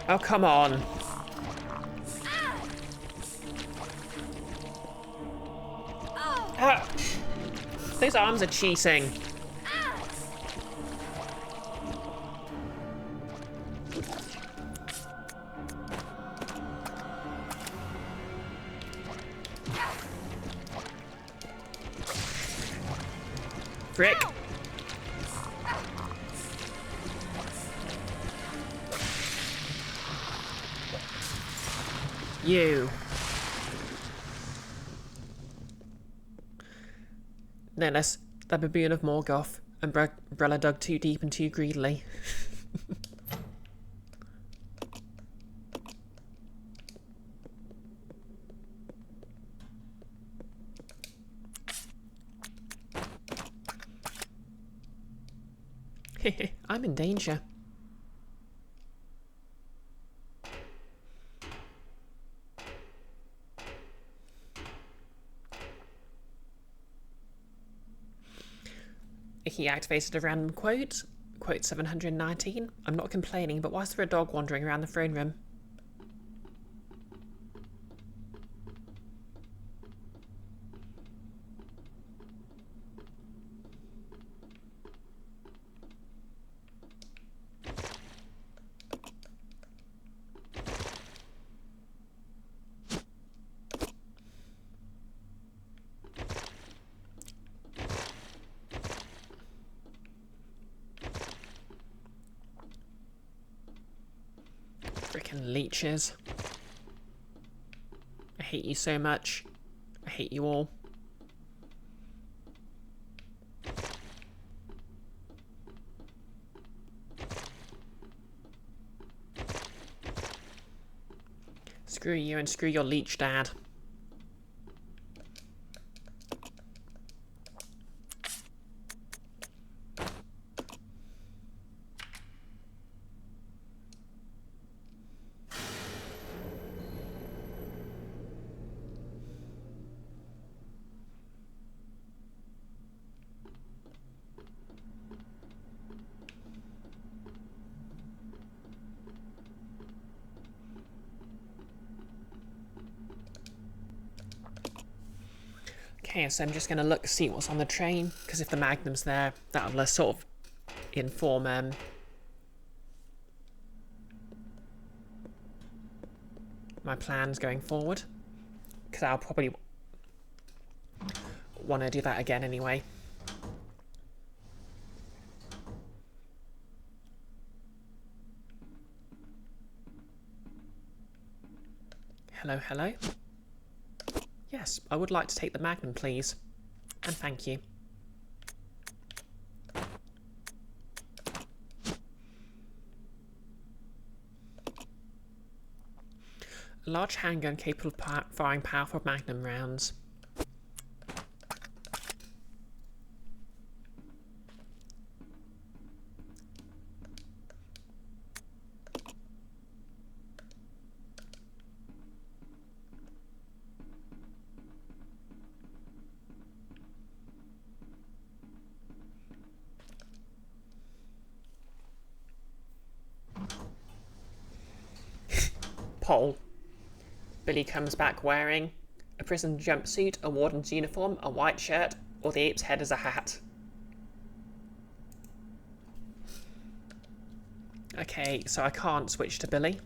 Speaker 1: Oh, come on. Ah. Those arms are cheating. Frick. You. No less the baboon of Morgoth. Umbrella dug too deep and too greedily. I'm in danger. He activated a random quote. Quote 719. I'm not complaining, but why is there a dog wandering around the throne room? Frickin' leeches. I hate you so much. I hate you all. Screw you and screw your leech dad. Okay, so I'm just going to look, see what's on the train, because if the Magnum's there, that'll sort of inform my plans going forward, because I'll probably want to do that again anyway. Hello, hello. Yes, I would like to take the Magnum, please. And thank you. A large handgun capable of firing powerful Magnum rounds. Pole. Billy comes back wearing a prison jumpsuit, a warden's uniform, a white shirt, or the ape's head as a hat. Okay, so I can't switch to Billy.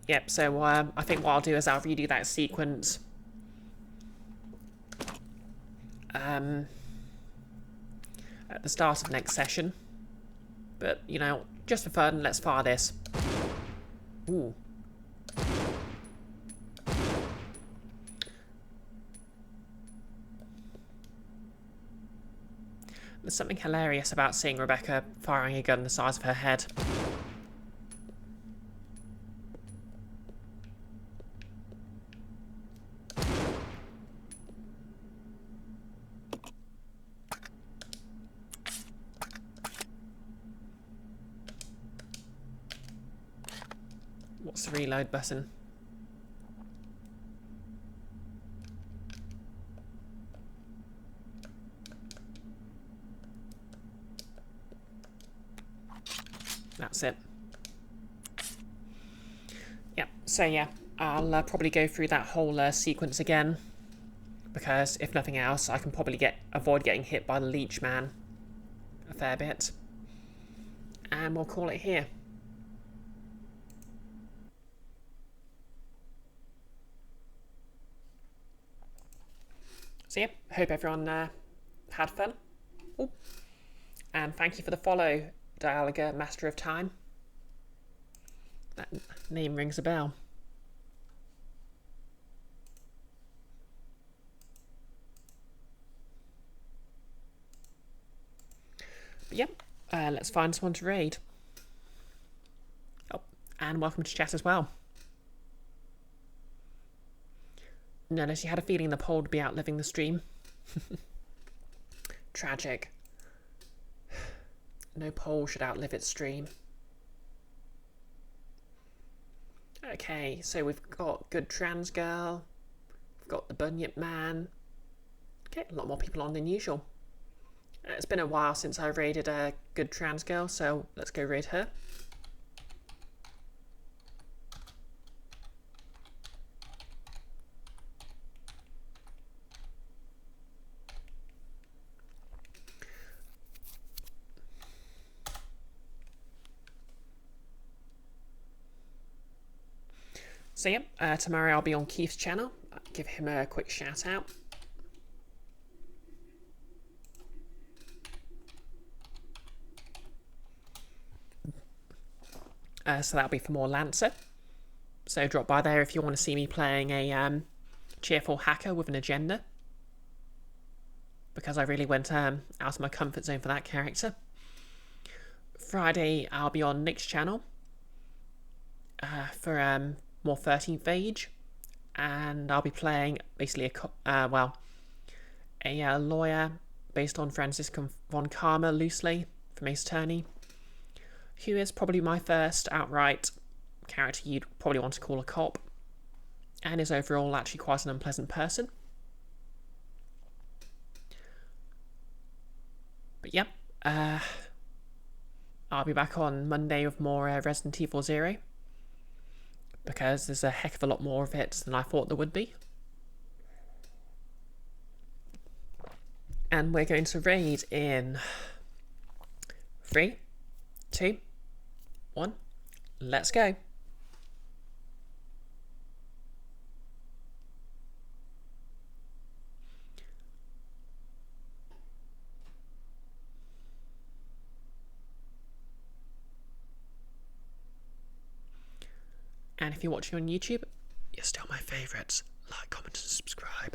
Speaker 1: Yep, so I think what I'll do is I'll redo that sequence at the start of next session. But, you know, just for fun, let's fire this. Ooh. There's something hilarious about seeing Rebecca firing a gun the size of her head. What's the reload button? That's it. Yep, so yeah, I'll probably go through that whole sequence again, because if nothing else, I can probably avoid getting hit by the leech man a fair bit. And we'll call it here. So yeah, hope everyone had fun. Ooh. And thank you for the follow, Dialoga Master of Time. That name rings a bell. But yep, let's find someone to raid. Oh, and welcome to chat as well. Notice you had a feeling the poll would be outliving the stream. Tragic. No poll should outlive its stream. Okay, so we've got Good Trans Girl. We've got the Bunyip Man. Okay, a lot more people on than usual. It's been a while since I raided a Good Trans Girl, so let's go raid her. So yeah, tomorrow I'll be on Keith's channel. I'll give him a quick shout out. So that'll be for more Lancer. So drop by there if you want to see me playing a cheerful hacker with an agenda. Because I really went out of my comfort zone for that character. Friday I'll be on Nick's channel for more 13th Age, and I'll be playing basically a lawyer based on Francisco von Karma loosely from Ace Attorney, who is probably my first outright character you'd probably want to call a cop, and is overall actually quite an unpleasant person. But yep, I'll be back on Monday with more Resident Evil 0, because there's a heck of a lot more of it than I thought there would be. And we're going to raid in 3, 2, 1, let's go. And if you're watching on YouTube, you're still my favourites. Like, comment and subscribe.